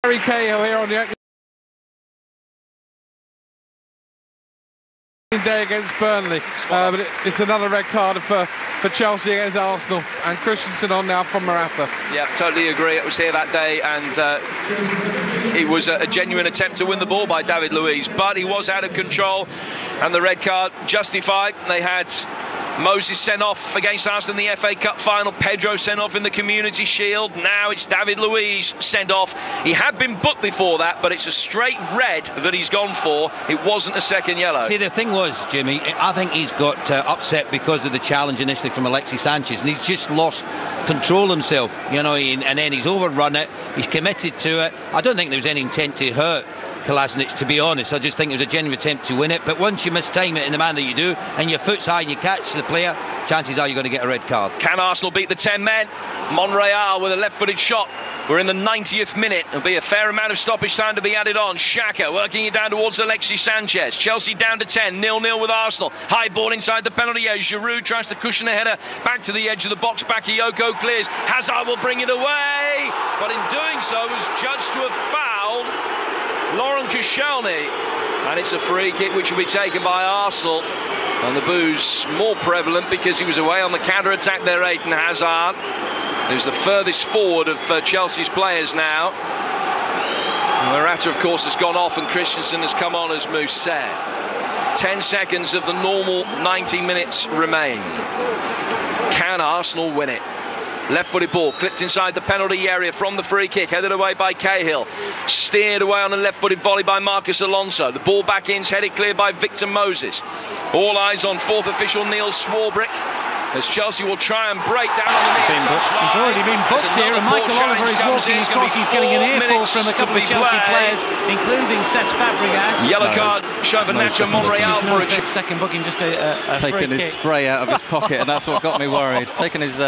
Cahill here on the opening day against Burnley. But it's another red card for Chelsea against Arsenal, and Christensen on now from Morata. Yeah, totally agree. It was here that day, and it was a genuine attempt to win the ball by David Luiz, but he was out of control, and the red card justified. They had Moses sent off against Arsenal in the FA Cup final, Pedro sent off in the Community Shield. Now it's David Luiz sent off. He had been booked before that, but it's a straight red that he's gone for. It wasn't a second yellow. See, the thing was, Jimmy, I think he's got upset because of the challenge initially from Alexis Sanchez, and he's just lost control himself, you know, and then he's overrun it, he's committed to it. I don't think there was any intent to hurt Kolasinac, to be honest. I just think it was a genuine attempt to win it, but once you mistime it in the manner that you do, and your foot's high and you catch the player, chances are you're going to get a red card. Can Arsenal beat the 10 men? Monreal with a left-footed shot. We're in the 90th minute. There'll be a fair amount of stoppage time to be added on. Xhaka working it down towards Alexis Sanchez. Chelsea down to 10, 0-0 with Arsenal. High ball inside the penalty area. Giroud tries to cushion a header back to the edge of the box. Bakayoko clears. Hazard will bring it away, but in doing so was judged to have fouled Laurent Koscielny, and it's a free kick which will be taken by Arsenal. And the boo's more prevalent because he was away on the counter-attack there, Eden Hazard, who's the furthest forward of Chelsea's players now. Morata, of course, has gone off, and Christensen has come on, as Moose said. 10 seconds of the normal 90 minutes remain. Can Arsenal win it? Left-footed ball, clipped inside the penalty area from the free kick, headed away by Cahill. Steered away on a left-footed volley by Marcus Alonso. The ball back in's headed clear by Victor Moses. All eyes on fourth official Neil Swarbrick, as Chelsea will try and break down on the near touchline. He's already been booked here, and Michael Oliver is walking his cross. He's getting an earful from a couple of Chelsea players, including Cesc Fabregas. Yellow card shown for Nacho Monreal for a second booking, just a taking his spray out of his pocket, and that's what got me worried. Taking his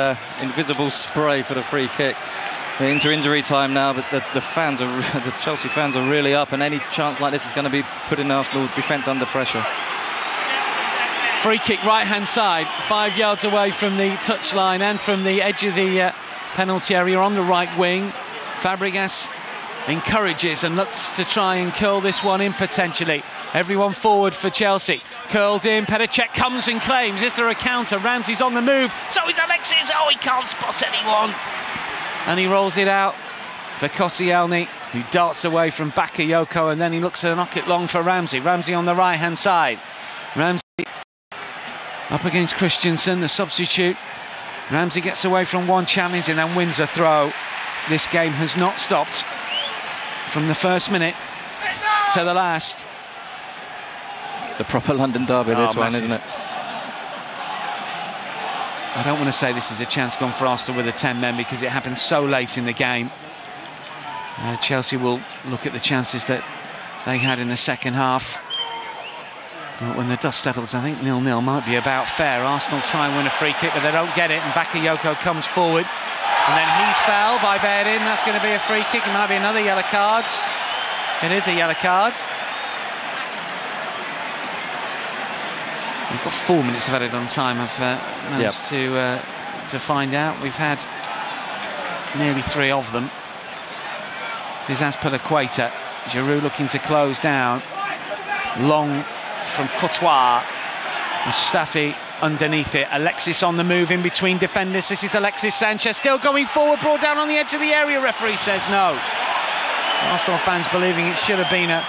invisible spray for the free kick. We're into injury time now, but the fans are the Chelsea fans are really up, and any chance like this is going to be putting Arsenal defence under pressure. Free kick right-hand side, 5 yards away from the touchline and from the edge of the penalty area on the right wing. Fabregas encourages and looks to try and curl this one in potentially. Everyone forward for Chelsea. Curled in, Petr comes and claims. Is there a counter? Ramsey's on the move. So is Alexis. Oh, he can't spot anyone. And he rolls it out for Koscielny, who darts away from Bakayoko, and then he looks to knock it long for Ramsey. Ramsey on the right-hand side. Ramsey up against Christensen, the substitute. Ramsey gets away from one challenge and then wins a throw. This game has not stopped from the first minute to the last. It's a proper London derby, this one, isn't it? I don't want to say this is a chance gone for Arsenal with the 10 men because it happened so late in the game. Chelsea will look at the chances that they had in the second half. But when the dust settles, I think 0-0 might be about fair. Arsenal try and win a free kick, but they don't get it, and Bakayoko comes forward. And then he's fouled by Bedin. That's going to be a free kick. It might be another yellow card. It is a yellow card. We've got 4 minutes of added on time. I've managed to find out. We've had nearly 3 of them. This is Azpilicueta. Giroud looking to close down. Long from Courtois. Mustafi underneath it. Alexis on the move in between defenders. This is Alexis Sanchez still going forward, brought down on the edge of the area. Referee says no. Arsenal fans believing it should have been a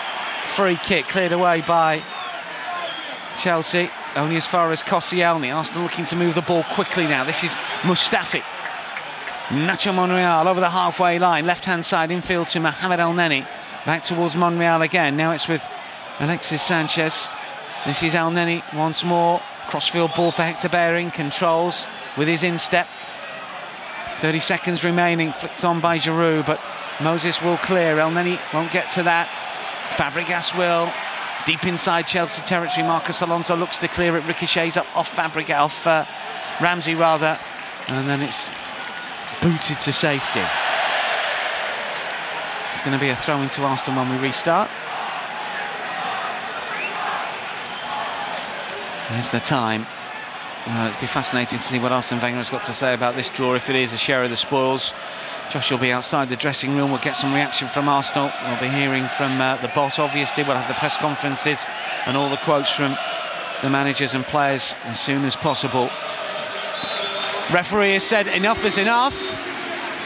free kick, cleared away by Chelsea, only as far as Koscielny. Arsenal looking to move the ball quickly now. This is Mustafi. Nacho Monreal over the halfway line, left-hand side infield to Mohamed El Neni. Back towards Monreal again. Now it's with Alexis Sanchez. This is El Neni once more. Crossfield ball for Hector Bellerin. Controls with his instep. 30 seconds remaining. Flicked on by Giroud, but Moses will clear. El Neni won't get to that. Fabregas will. Deep inside Chelsea territory. Marcus Alonso looks to clear it. Ricochets up off Fabregas, off Ramsey rather. And then it's booted to safety. It's going to be a throw into Arsenal when we restart. There's the time. It'll be fascinating to see what Arsene Wenger has got to say about this draw, if it is a share of the spoils. Josh will be outside the dressing room. We'll get some reaction from Arsenal. We'll be hearing from the boss, obviously. We'll have the press conferences and all the quotes from the managers and players as soon as possible. Referee has said enough is enough.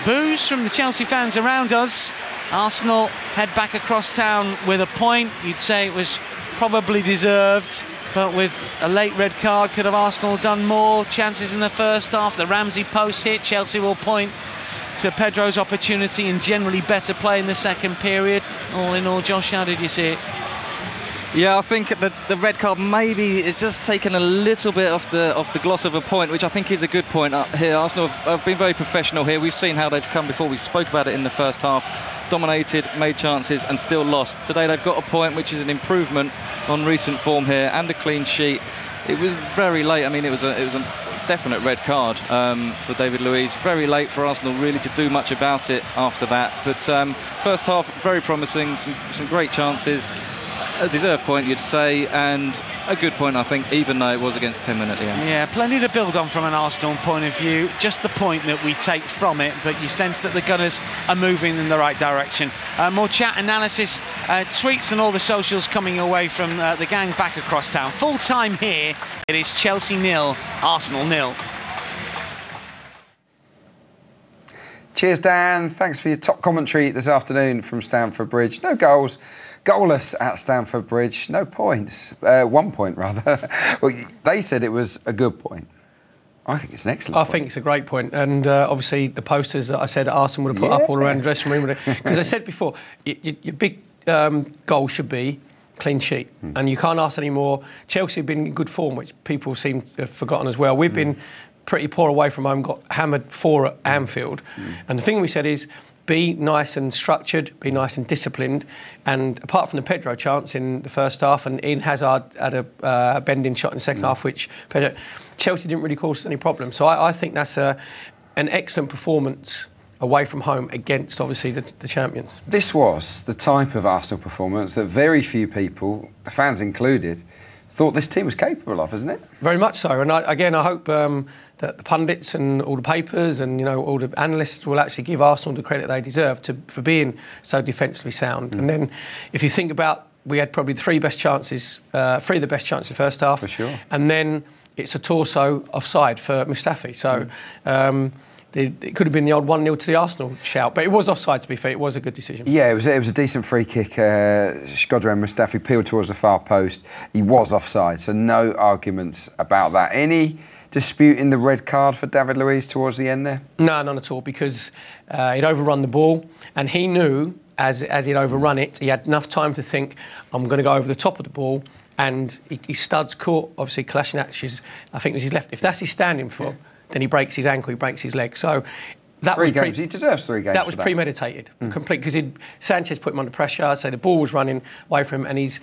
Boos from the Chelsea fans around us. Arsenal head back across town with a point. You'd say it was probably deserved, but with a late red card, could have Arsenal done more? Chances in the first half. The Ramsey post hit. Chelsea will point to Pedro's opportunity and generally better play in the second period. All in all, Josh, how did you see it? Yeah, I think the red card maybe is just taken a little bit off the gloss of a point, which I think is a good point here. Arsenal have been very professional here. We've seen how they've come before. We spoke about it in the first half. Dominated, made chances and still lost. Today they've got a point, which is an improvement on recent form here, and a clean sheet. It was very late. I mean, it was a definite red card for David Luiz. Very late for Arsenal really to do much about it after that. But first half very promising, some great chances. A deserved point, you'd say, and a good point, I think, even though it was against 10 men at the end. Yeah, plenty to build on from an Arsenal point of view. Just the point that we take from it, but you sense that the Gunners are moving in the right direction. More chat, analysis, tweets and all the socials coming away from the gang back across town. Full time here, it is Chelsea 0, Arsenal 0. Cheers, Dan. Thanks for your top commentary this afternoon from Stamford Bridge. No goals. Goalless at Stamford Bridge, no points. 1 point, rather. Well, they said it was a good point. I think it's an excellent point. I think it's a great point. And obviously the posters that I said Arsenal would have put up all around the dressing room. Because I said before, your big goal should be clean sheet. And you can't ask any more. Chelsea have been in good form, which people seem to have forgotten as well. We've been pretty poor away from home, got hammered 4 at Anfield. And the thing we said is, be nice and structured, be nice and disciplined. And apart from the Pedro chance in the first half, and Eden Hazard had a bending shot in the second half, which Pedro, Chelsea didn't really cause any problems. So I think that's an excellent performance away from home against, obviously, the champions. This was the type of Arsenal performance that very few people, fans included, thought this team was capable of, isn't it? Very much so. And I hope that the pundits and all the papers and all the analysts will actually give Arsenal the credit they deserve for being so defensively sound. And then, if you think about, we had probably three of the best chances in the first half. For sure. And then it's a torso offside for Mustafi. So it could have been the old 1-0 to the Arsenal shout, but it was offside, to be fair. It was a good decision. Yeah, it was a decent free kick. Shkodran Mustafi peeled towards the far post. He was offside, so no arguments about that. Any dispute in the red card for David Luiz towards the end there? No, none at all, because he'd overrun the ball, and he knew, as he'd overrun it, he had enough time to think, I'm going to go over the top of the ball, and his studs caught, obviously, Kolasinac, I think it was his left. If that's his standing foot, then he breaks his ankle, he breaks his leg. So that three games. He deserves 3 games. That was premeditated, complete, because Sanchez put him under pressure. I'd say the ball was running away from him, and he's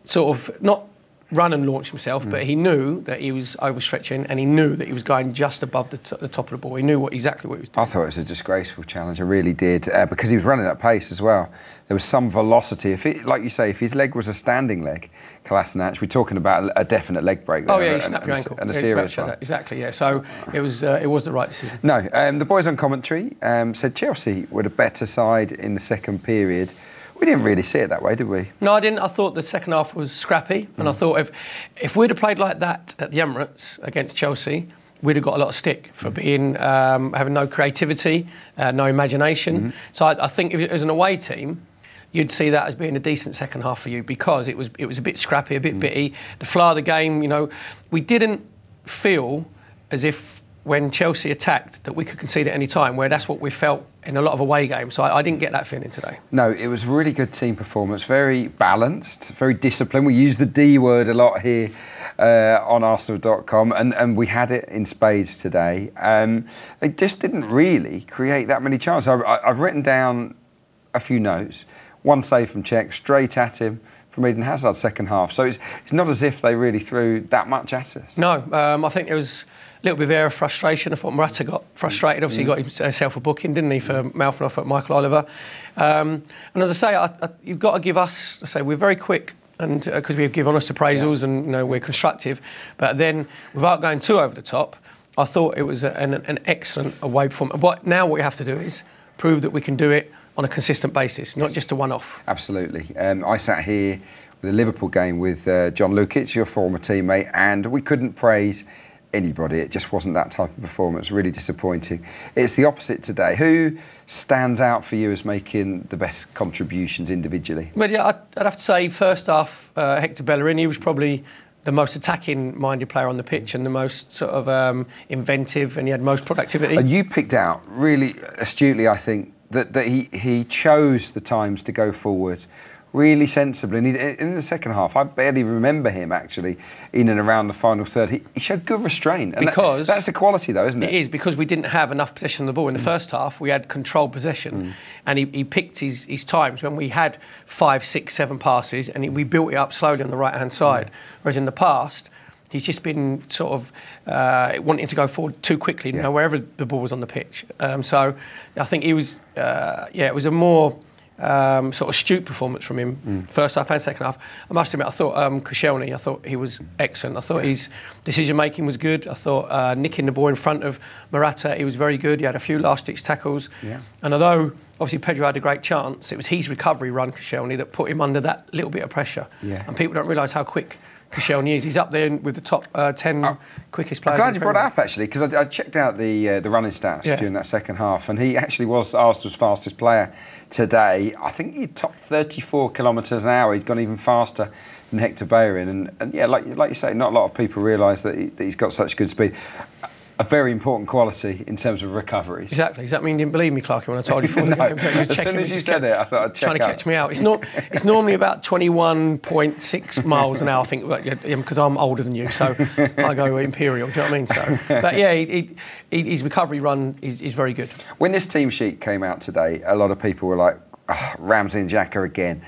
sort of not run and launch himself, but he knew that he was overstretching, and he knew that he was going just above the top of the ball. He knew exactly what he was doing. I thought it was a disgraceful challenge, I really did, because he was running at pace as well. There was some velocity. Like you say, if his leg was a standing leg, Kolasinac, we're talking about a definite leg break there. Oh yeah, you snapped your ankle. And a serious one. Exactly, yeah. So it was the right decision. No, the boys on commentary said Chelsea were the better side in the second period. We didn't really see it that way, did we? No, I didn't. I thought the second half was scrappy, and I thought if we'd have played like that at the Emirates against Chelsea, we'd have got a lot of stick for being having no creativity, no imagination. So I think if it was an away team, you'd see that as being a decent second half for you, because it was a bit scrappy, a bit bitty. The flow of the game, we didn't feel as if when Chelsea attacked that we could concede at any time, where that's what we felt in a lot of away games. So I didn't get that feeling today. No, it was really good team performance, very balanced, very disciplined. We use the D word a lot here on Arsenal.com, and we had it in spades today. They just didn't really create that many chances. I've written down a few notes. One save from Cech, straight at him from Eden Hazard second half. So it's not as if they really threw that much at us. No, I think there was a little bit of air of frustration. I thought Morata got frustrated. Obviously, he got himself a booking, didn't he, for mouthing off at Michael Oliver. And as I say, you've got to give us, we're very quick, and because we give honest appraisals and we're constructive. But then, without going too over the top, I thought it was an excellent away performance. But now what we have to do is prove that we can do it on a consistent basis, not just a one-off. Absolutely. I sat here with a Liverpool game with John Lukic, your former teammate, and we couldn't praise anybody. It just wasn't that type of performance. Really disappointing. It's the opposite today. Who stands out for you as making the best contributions individually? Well, yeah, I'd have to say first half, Hector Bellerin, he was probably the most attacking-minded player on the pitch and the most sort of inventive, and he had most productivity. And you picked out really astutely, I think, that he chose the times to go forward really sensibly. And in the second half, I barely remember him actually in and around the final third. He showed good restraint. And because that's the quality, though, isn't it? It is, because we didn't have enough possession of the ball. In the first half, we had controlled possession, and he picked his times when we had 5, 6, 7 passes, and we built it up slowly on the right-hand side. Whereas in the past, he's just been sort of wanting to go forward too quickly, you know, wherever the ball was on the pitch. So I think he was, it was a more sort of astute performance from him, first half and second half. I must admit, I thought Koscielny, I thought he was excellent. I thought his decision-making was good. I thought nicking the ball in front of Morata, he was very good. He had a few last-ditch tackles. Yeah. And although, obviously, Pedro had a great chance, it was his recovery run, Koscielny, that put him under that little bit of pressure. Yeah. And people don't realise how quick Koscielny is. He's up there with the top 10 quickest players. I'm glad you brought it up, actually, because I checked out the running stats during that second half, and he actually was Arsenal's fastest player today. I think he topped 34 kilometres an hour. He'd gone even faster than Hector Bellerin. And yeah, like you say, not a lot of people realise that he's got such good speed. A very important quality in terms of recoveries. Exactly. Does that mean you didn't believe me, Clarky, when I told you? No. As soon as you said it, I thought I'd check trying to catch me out. It's normally about 21.6 miles an hour, I think, because I'm older than you, so I go imperial. Do you know what I mean? So, but yeah, his recovery run is very good. When this team sheet came out today, a lot of people were like, oh, Ramsey and Xhaka again.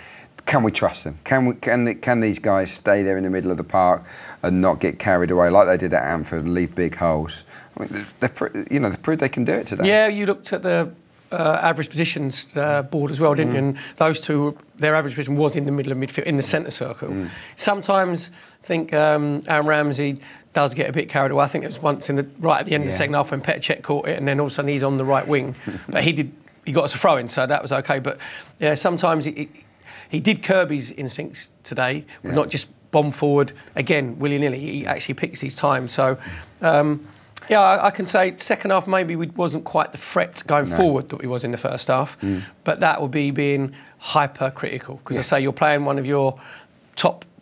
Can we trust them? Can these guys stay there in the middle of the park and not get carried away like they did at Anfield and leave big holes? I mean, they've proved they can do it today. Yeah, you looked at the average positions board as well, didn't you? And those two, their average position was in the middle of midfield, in the centre circle. Sometimes I think Aaron Ramsey does get a bit carried away. I think it was once right at the end of the second half when Petr Cech caught it, and then all of a sudden he's on the right wing. But he got us a throw in, so that was okay. But yeah, sometimes he did curb his instincts today, not just bomb forward again willy-nilly. He actually picks his time. So, I can say second half maybe we wasn't quite the threat going forward that we was in the first half, but that would be being hyper-critical. Because I say you're playing one of your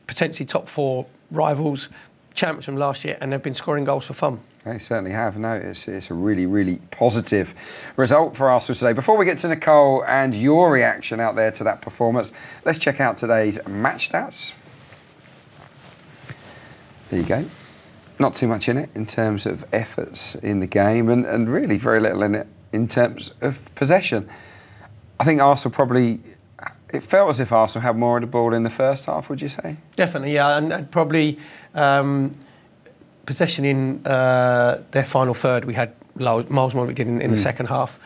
potentially top 4 rivals, champions from last year, and they've been scoring goals for fun. They certainly have. No, it's a really, really positive result for Arsenal today. Before we get to Nicole and your reaction out there to that performance, let's check out today's match stats. There you go. Not too much in it in terms of efforts in the game, and really very little in it in terms of possession. I think Arsenal probably... It felt as if Arsenal had more of the ball in the first half, would you say? Definitely, yeah. And probably... possession in their final third, we had miles more than we did in the second half.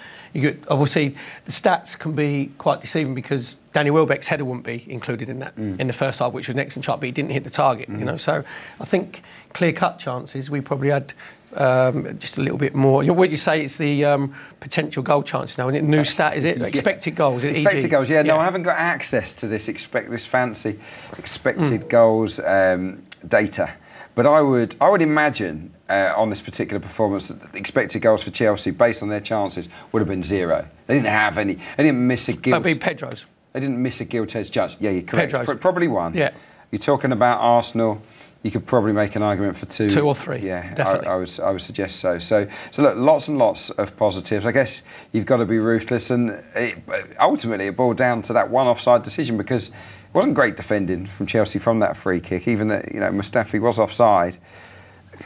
Obviously, the stats can be quite deceiving because Danny Welbeck's header wouldn't be included in that in the first half, which was an excellent shot, but he didn't hit the target. You know, so I think clear-cut chances we probably had just a little bit more. What you say is the potential goal chances now. Isn't it? New stat, is it? Expected goals. Expected goals. Yeah. No, I haven't got access to this fancy expected goals data. But I would imagine on this particular performance that the expected goals for Chelsea, based on their chances, would have been 0. They didn't have any. They didn't miss a gilt. That'd be Pedro's. They didn't miss a gilt-edged judge. Yeah, you're correct. Pedro's. Probably 1. Yeah. You're talking about Arsenal. You could probably make an argument for 2. 2 or 3. Yeah, definitely. I would suggest so. So look, lots and lots of positives. I guess you've got to be ruthless, and ultimately it boiled down to that one offside decision because it wasn't great defending from Chelsea from that free kick. Even that Mustafi was offside.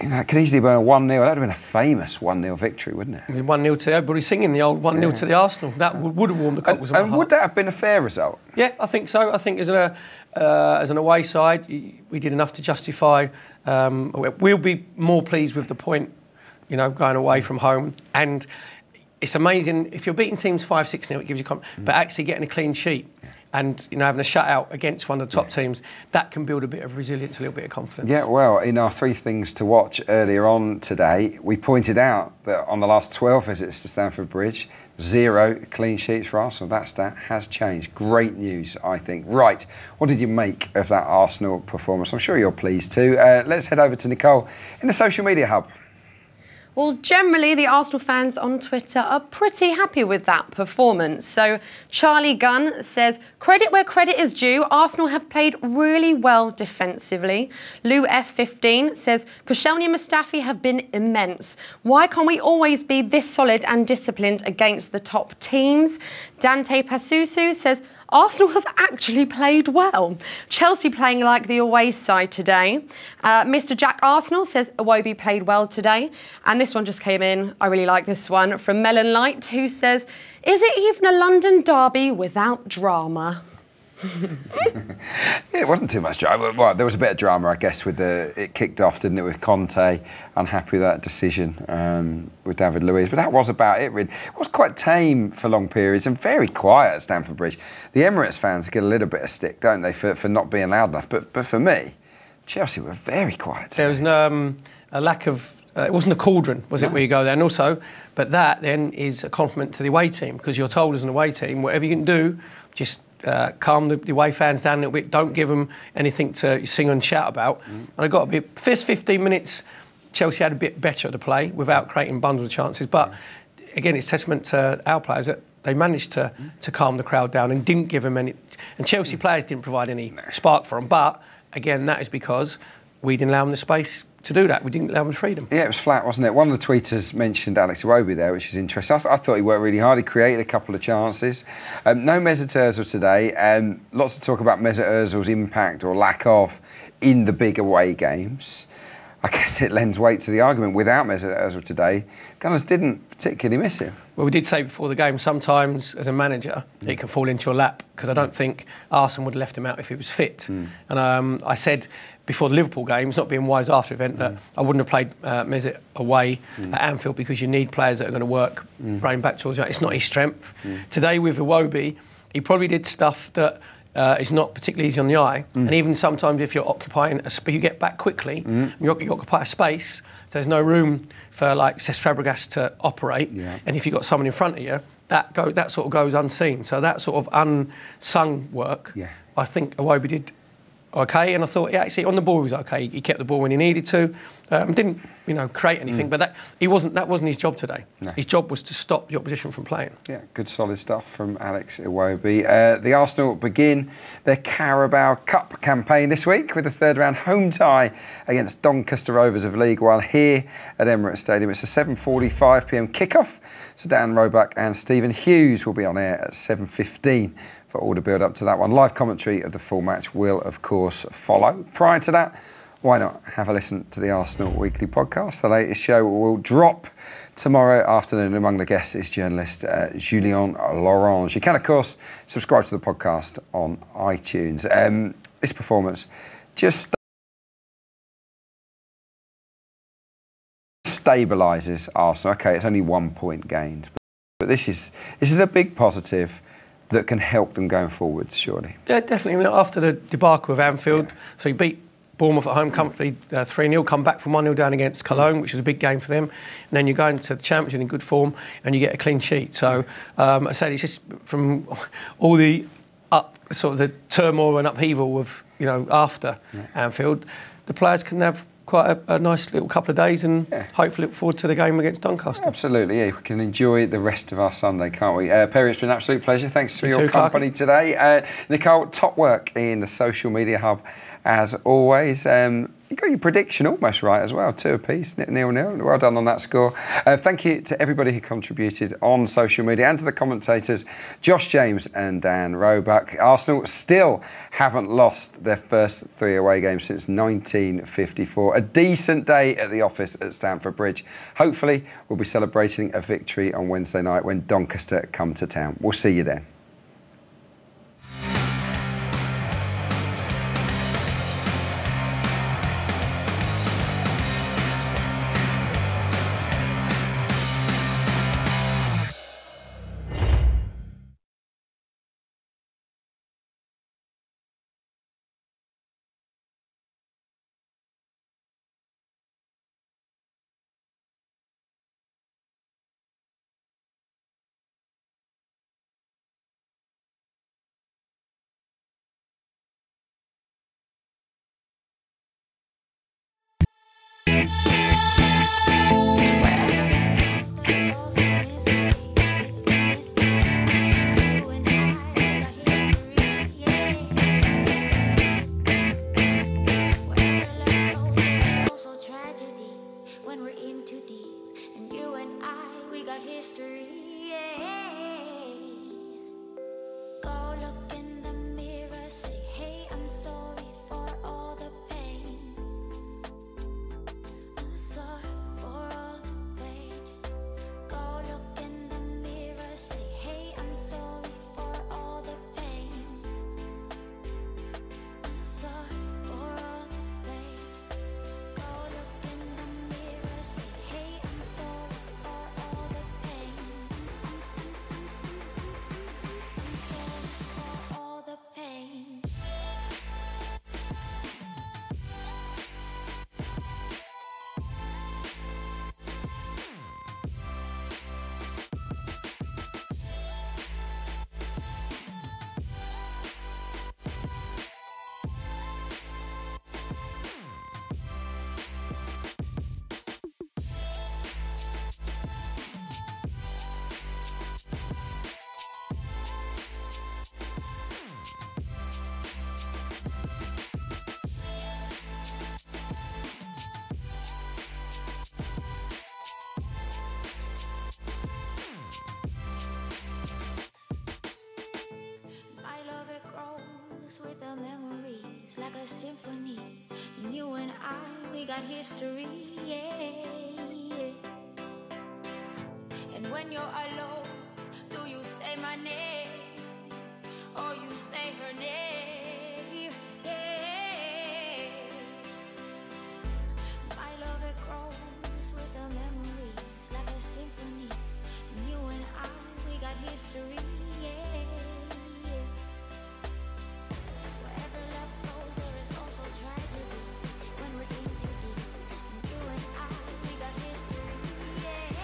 It could easily be a 1-0. That would have been a famous 1-0 victory, wouldn't it? 1-0 to everybody's singing the old 1-0 to the Arsenal. That would have warmed the cockles of my heart. And would that have been a fair result? Yeah, I think so. I think as an away side, we did enough to justify. We'll be more pleased with the point, going away from home. And it's amazing if you're beating teams 5-6-0, it gives you confidence. But actually getting a clean sheet and having a shutout against one of the top teams, that can build a bit of resilience, a little bit of confidence. Yeah, well, in our 3 things to watch earlier on today, we pointed out that on the last 12 visits to Stamford Bridge, 0 clean sheets for Arsenal. That stat has changed. Great news, I think. Right, what did you make of that Arsenal performance? I'm sure you're pleased too. Let's head over to Nicole in the social media hub. Well, generally, the Arsenal fans on Twitter are pretty happy with that performance. So, Charlie Gunn says, credit where credit is due. Arsenal have played really well defensively. Lou F15 says, Koscielny and Mustafi have been immense. Why can't we always be this solid and disciplined against the top teams? Dante Pasusu says, Arsenal have actually played well. Chelsea playing like the away side today. Mr. Jack Arsenal says Iwobi played well today. And this one just came in. I really like this one from Melon Light, who says, is it even a London derby without drama? Yeah, it wasn't too much drama. Well, there was a bit of drama, I guess, with it kicked off, didn't it, with Conte, unhappy with that decision with David Luiz. But that was about it, really. It was quite tame for long periods and very quiet at Stamford Bridge. The Emirates fans get a little bit of stick, don't they, for not being loud enough. But for me, Chelsea were very quiet. There was a lack of... it wasn't a cauldron, was it, where you go there? And also, but that then is a compliment to the away team, because you're told as an away team, whatever you can do, just calm the away fans down a little bit. Don't give them anything to sing and shout about. And I got a bit... First 15 minutes, Chelsea had a bit better to play without creating bundles of chances. But again, it's testament to our players that they managed to calm the crowd down and didn't give them any... And Chelsea players didn't provide any spark for them. But again, that is because we didn't allow them the space to do that. We didn't allow them the freedom. Yeah, it was flat, wasn't it? One of the tweeters mentioned Alex Iwobi there, which is interesting. I thought he worked really hard. He created a couple of chances. No Mesut Ozil today. Lots of talk about Mesut Ozil's impact or lack of in the big away games. I guess it lends weight to the argument. Without Mesut Ozil today, Gunners didn't particularly miss him. Well, we did say before the game, sometimes as a manager, it can fall into your lap, because I don't think Arsene would have left him out if he was fit. And I said before the Liverpool game, it's not being wise after the event, that I wouldn't have played Mesut away at Anfield, because you need players that are going to work, brain back towards you. It's not his strength. Today with Iwobi, he probably did stuff that is not particularly easy on the eye. And even sometimes if you're occupying you get back quickly, you occupy a space, so there's no room for, like, Cesc Fabregas to operate. And if you've got someone in front of you, that sort of goes unseen. So that sort of unsung work, I think Iwobi did okay, and I thought actually on the ball he was okay. He kept the ball when he needed to. Didn't create anything, but that wasn't his job today. No. His job was to stop the opposition from playing. Yeah, good solid stuff from Alex Iwobi. The Arsenal begin their Carabao Cup campaign this week with a third round home tie against Doncaster Rovers of League One here at Emirates Stadium. It's a 7:45 p.m. kickoff. So Dan Roebuck and Stephen Hughes will be on air at 7:15 for all the build up to that one. Live commentary of the full match will of course follow. Prior to that, why not have a listen to the Arsenal Weekly Podcast? The latest show will drop tomorrow afternoon. Among the guests is journalist Julien Laurent. You can, of course, subscribe to the podcast on iTunes. This performance just stabilises Arsenal. OK, it's only 1 point gained. But this is a big positive that can help them going forwards, surely. Yeah, definitely. I mean, after the debacle of Anfield, so you beat Bournemouth at home comfortably 3-0, come back from 1-0 down against Cologne, which was a big game for them. And then you go into the Championship in good form and you get a clean sheet. So I said it's just from all the sort of the turmoil and upheaval of, after Anfield, the players can have quite a nice little couple of days and hopefully look forward to the game against Doncaster. Absolutely, yeah. We can enjoy the rest of our Sunday, can't we? Perry, it's been an absolute pleasure. Thanks for your company today. Nicole, top work in the social media hub as always. You got your prediction almost right as well, 2 apiece, 0-0. Well done on that score. Thank you to everybody who contributed on social media and to the commentators, Josh James and Dan Roebuck. Arsenal still haven't lost their first 3 away games since 1954. A decent day at the office at Stamford Bridge. Hopefully, we'll be celebrating a victory on Wednesday night when Doncaster come to town. We'll see you then. got history, yeah. Go look in the mirror, say, hey, I'm sorry for all the pain. I'm sorry for all the pain. Go look in the mirror, say, hey, I'm sorry for all the pain. I'm sorry for all the pain. Go look in the mirror, say, hey, I'm sorry for all the pain. For all the pain. My love, it grows with the memories like a symphony. And you and I, we got history, yeah. And when you're alone, do you say my name or you say her name? Yeah. My love, it grows with the memories like a symphony. And you and I, we got history, yeah. Wherever love goes, there is also tragedy. When we're in too deep, and you and I, we got history, yeah.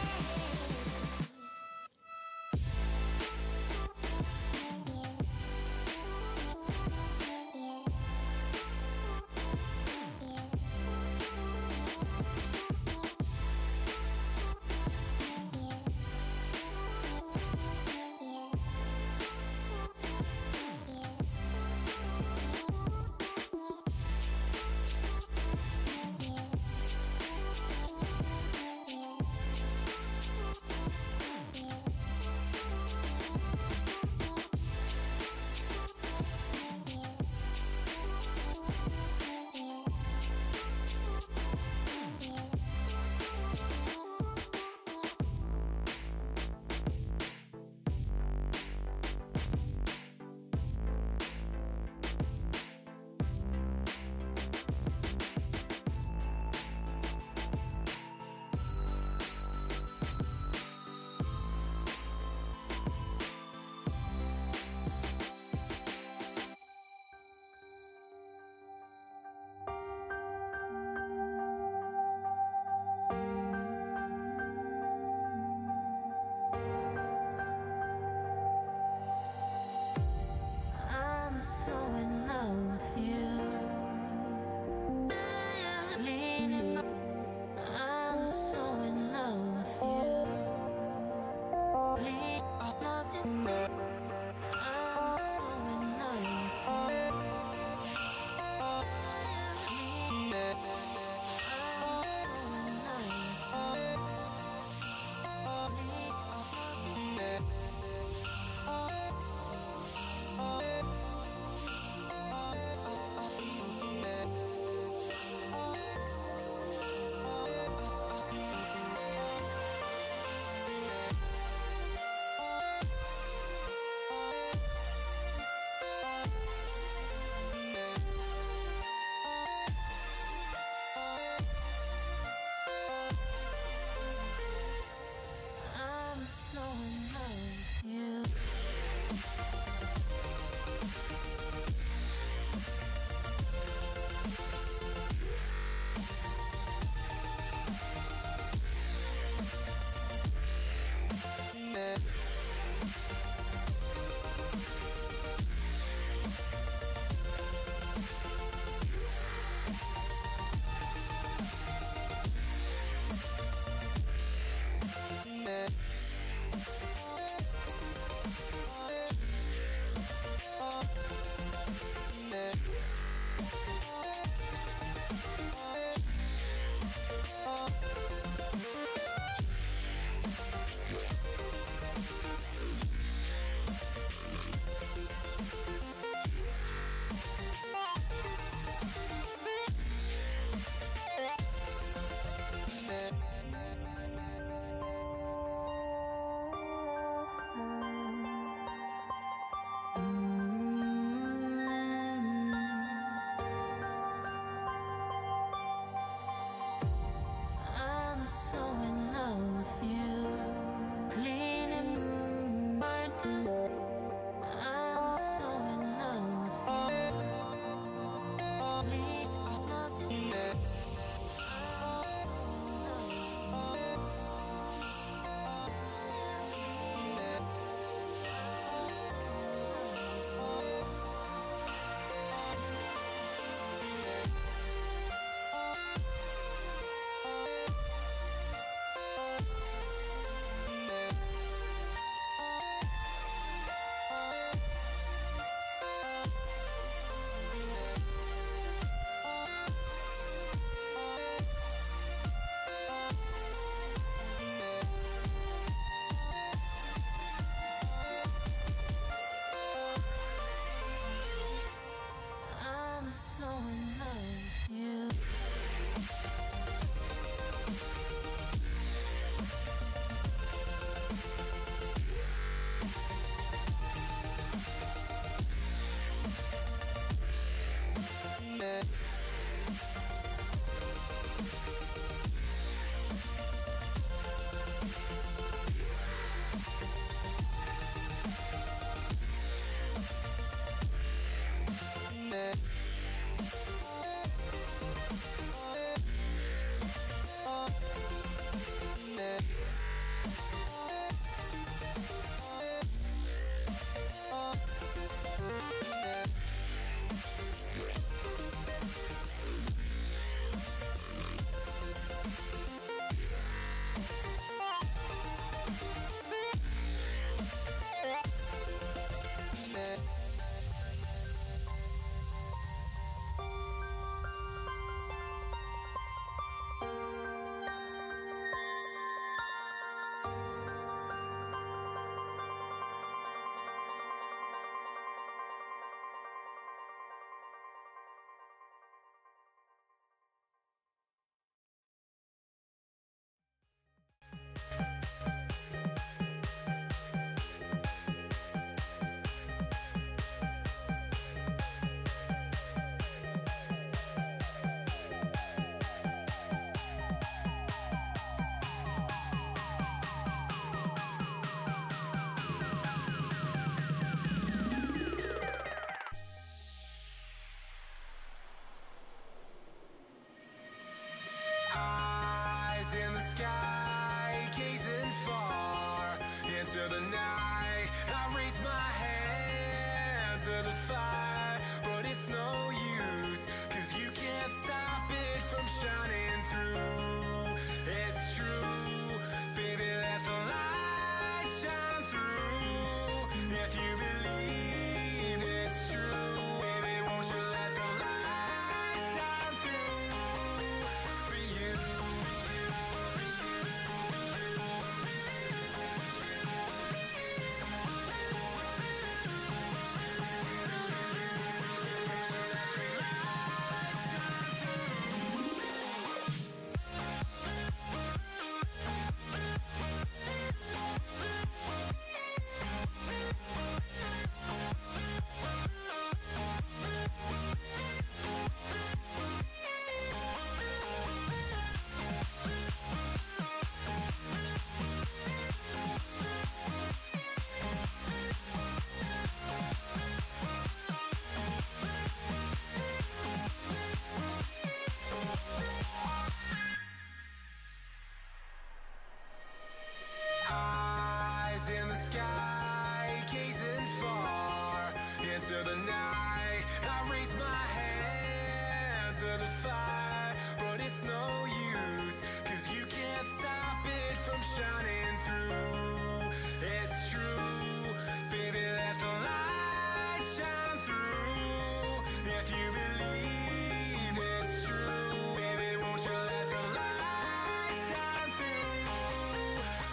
to the fire, but it's no use, 'cause you can't stop it from shining through. It's true, baby, let the light shine through. If you believe it's true, baby, won't you let the light shine through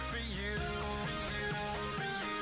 for you, for you, for you.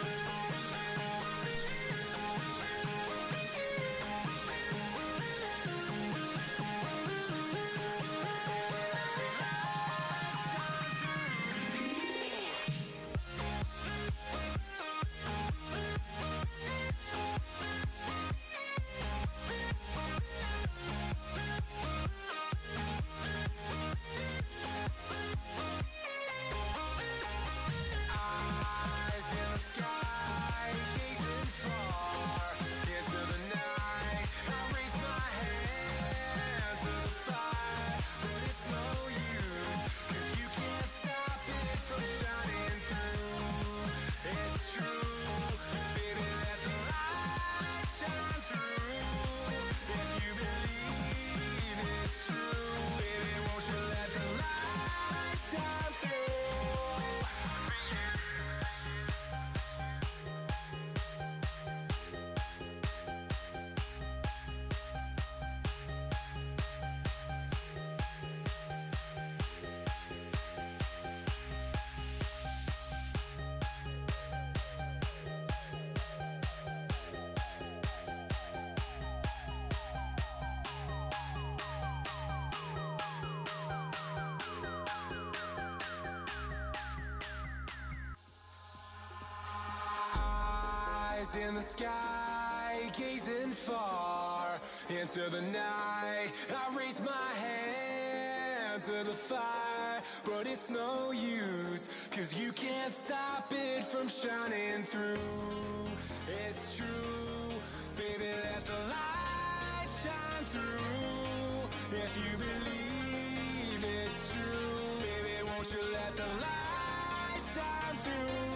Eyes in the sky, gazing far into the night. I raise my hand to the fire, but it's no use, 'cause you can't stop it from shining through. It's true, baby, let the light shine through. If you believe it's true, baby, won't you let the light shine through for you. Eyes in the sky, gazing far into the night. I raise my hand to the fire, but it's no use, 'cause you can't stop it from shining through. It's true, baby, let the light shine through. If you believe it's true, baby, won't you let the light shine through?